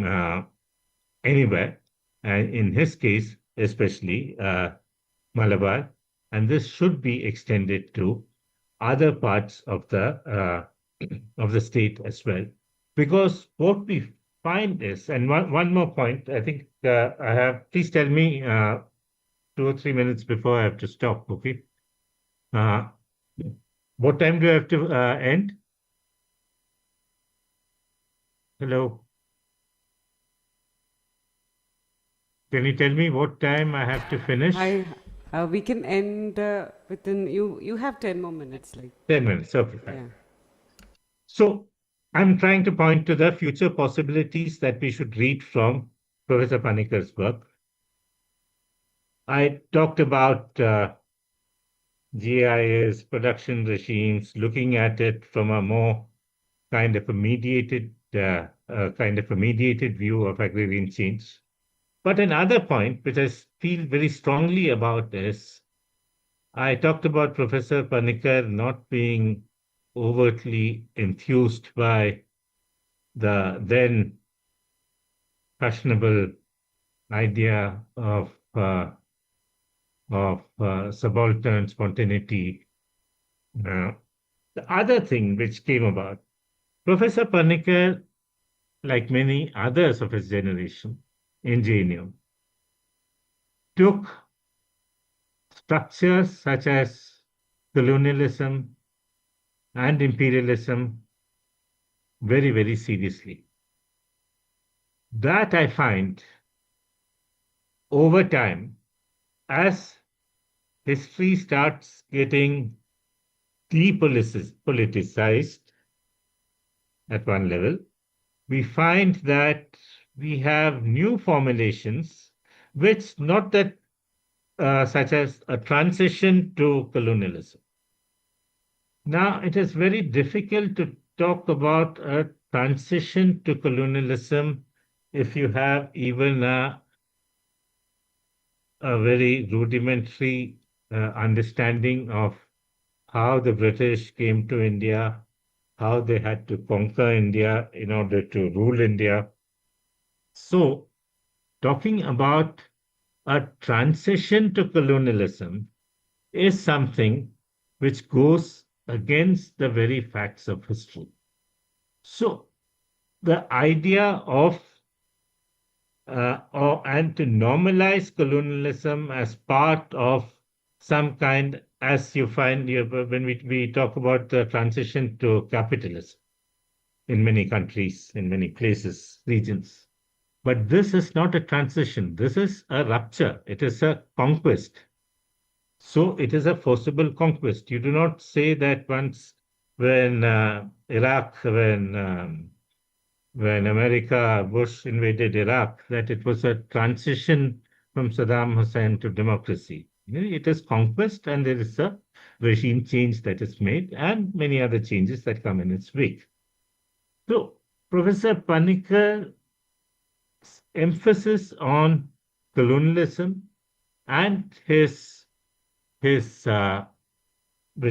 uh, anywhere, and in his case, especially Malabar, and this should be extended to other parts of the state as well. Because what we find is, and one more point, I think I have. Please tell me 2 or 3 minutes before I have to stop. Okay. Uh, what time do I have to end? Hello. Can you tell me what time I have to finish? We can end within you have 10 more minutes, like 10 minutes. Okay, fine. yeah. So I'm trying to point to the future possibilities that we should read from Professor Panikkar's work. I talked about GIS, production regimes, looking at it from a more kind of a mediated view of agrarian change. But another point, which I feel very strongly about, is I talked about Professor Panikkar not being overtly enthused by the then fashionable idea of subaltern spontaneity. The other thing which came about, Professor Panikkar, like many others of his generation in JNU, took structures such as colonialism and imperialism very, very seriously. That I find over time, as history starts getting depoliticized at one level, we find that we have new formulations, which not that such as a transition to colonialism. Now, it is very difficult to talk about a transition to colonialism if you have even a very rudimentary understanding of how the British came to India, how they had to conquer India in order to rule India. So, talking about a transition to colonialism is something which goes against the very facts of history. So, the idea of and to normalize colonialism as part of some kind, as you find when we talk about the transition to capitalism in many countries, in many places, regions. But this is not a transition. This is a rupture. It is a conquest. So it is a forcible conquest. You do not say that once when Iraq, when when Bush invaded Iraq, that it was a transition from Saddam Hussein to democracy. It is conquest and there is a regime change that is made and many other changes that come in its wake. So, Professor Panikkar emphasis on colonialism and his which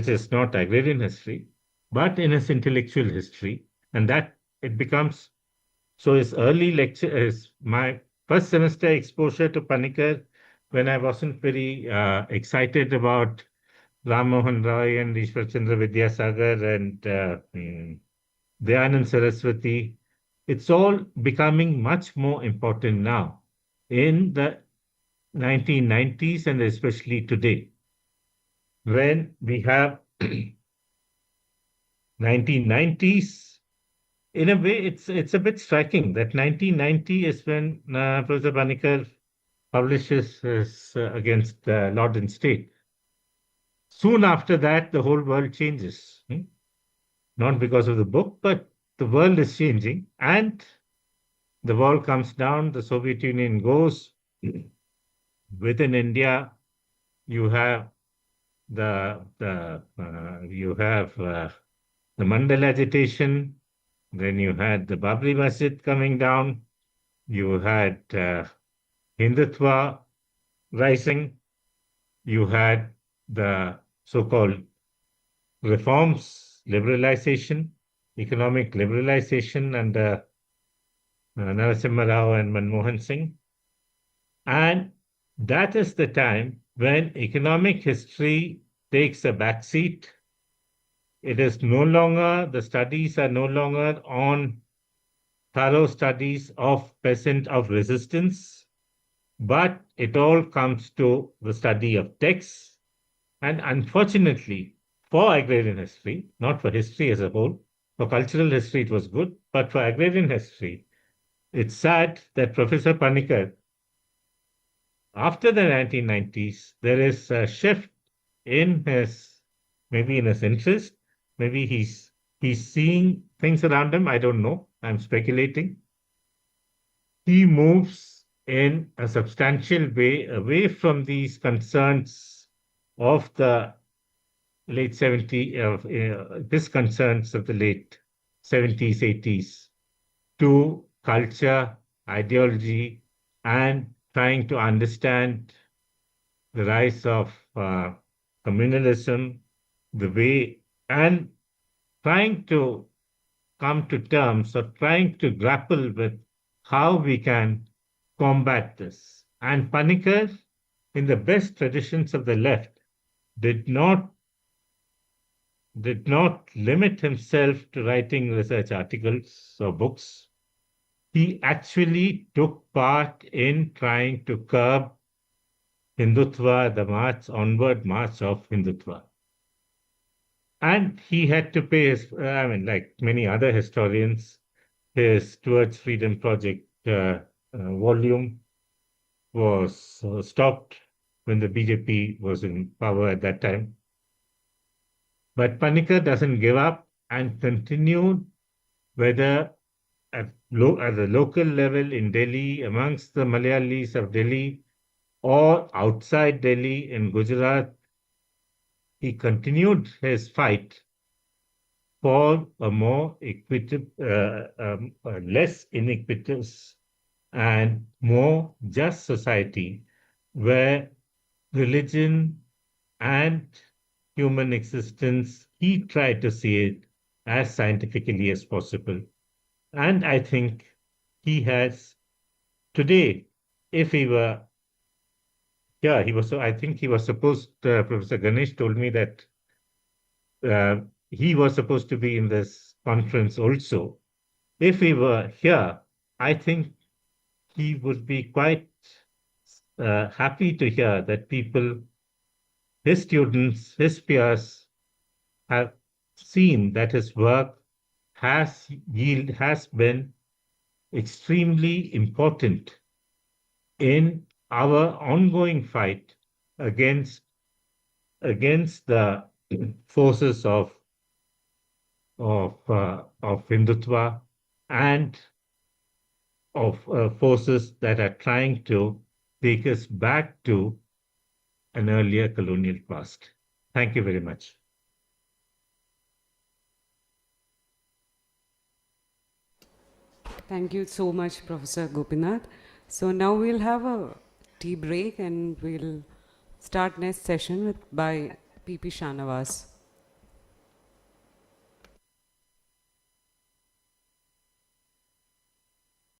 is not agrarian history, but in his intellectual history, and that it becomes so. His early lecture is my first semester exposure to Panikkar when I wasn't very excited about Ram Mohan Roy and Ishwar Chandra Vidyasagar and Dayanand Saraswati. It's all becoming much more important now in the 1990s and especially today, when we have 1990s. In a way, it's a bit striking that 1990 is when Professor Panikkar publishes his against Lord and State. Soon after that, the whole world changes. Not because of the book, but the world is changing, and the wall comes down, the Soviet Union goes. Within India, you have the Mandal agitation. Then you had the Babri Masjid coming down. You had Hindutva rising. You had the so-called reforms, liberalization, economic liberalization under Narasimha Rao and Manmohan Singh. And that is the time when economic history takes a backseat. It is no longer, the studies are no longer on thorough studies of peasant of resistance, but it all comes to the study of texts. And unfortunately, for agrarian history, not for history as a whole, for cultural history it was good, but for agrarian history, it's sad that Professor Panikkar, after the 1990s, there is a shift in maybe in his interest, maybe he's seeing things around him. I don't know. I'm speculating. He moves in a substantial way away from these concerns of the late 70s, of his concerns of the late 70s, 80s, to culture, ideology, and trying to understand the rise of communalism, the way, and trying to come to terms or trying to grapple with how we can combat this. And Panikkar, in the best traditions of the left, did not limit himself to writing research articles or books. He actually took part in trying to curb Hindutva, the onward march of Hindutva. And he had to pay his, like many other historians, his Towards Freedom Project volume was stopped when the BJP was in power at that time. But Panikkar doesn't give up and continued, whether at the local level in Delhi, amongst the Malayalis of Delhi, or outside Delhi in Gujarat, he continued his fight for a more less iniquitous and more just society where religion and human existence, he tried to see it as scientifically as possible. And I think he has today, if he were here, I think he was supposed, Professor Ganesh told me that he was supposed to be in this conference also. If he were here, I think he would be quite happy to hear that people, his students, his peers, have seen that his work has been extremely important in our ongoing fight against the forces of Hindutva and of forces that are trying to take us back to an earlier colonial past. Thank you very much. Thank you so much, Professor Gopinath. So now we'll have a tea break and we'll start next session by P.P. Shanavas.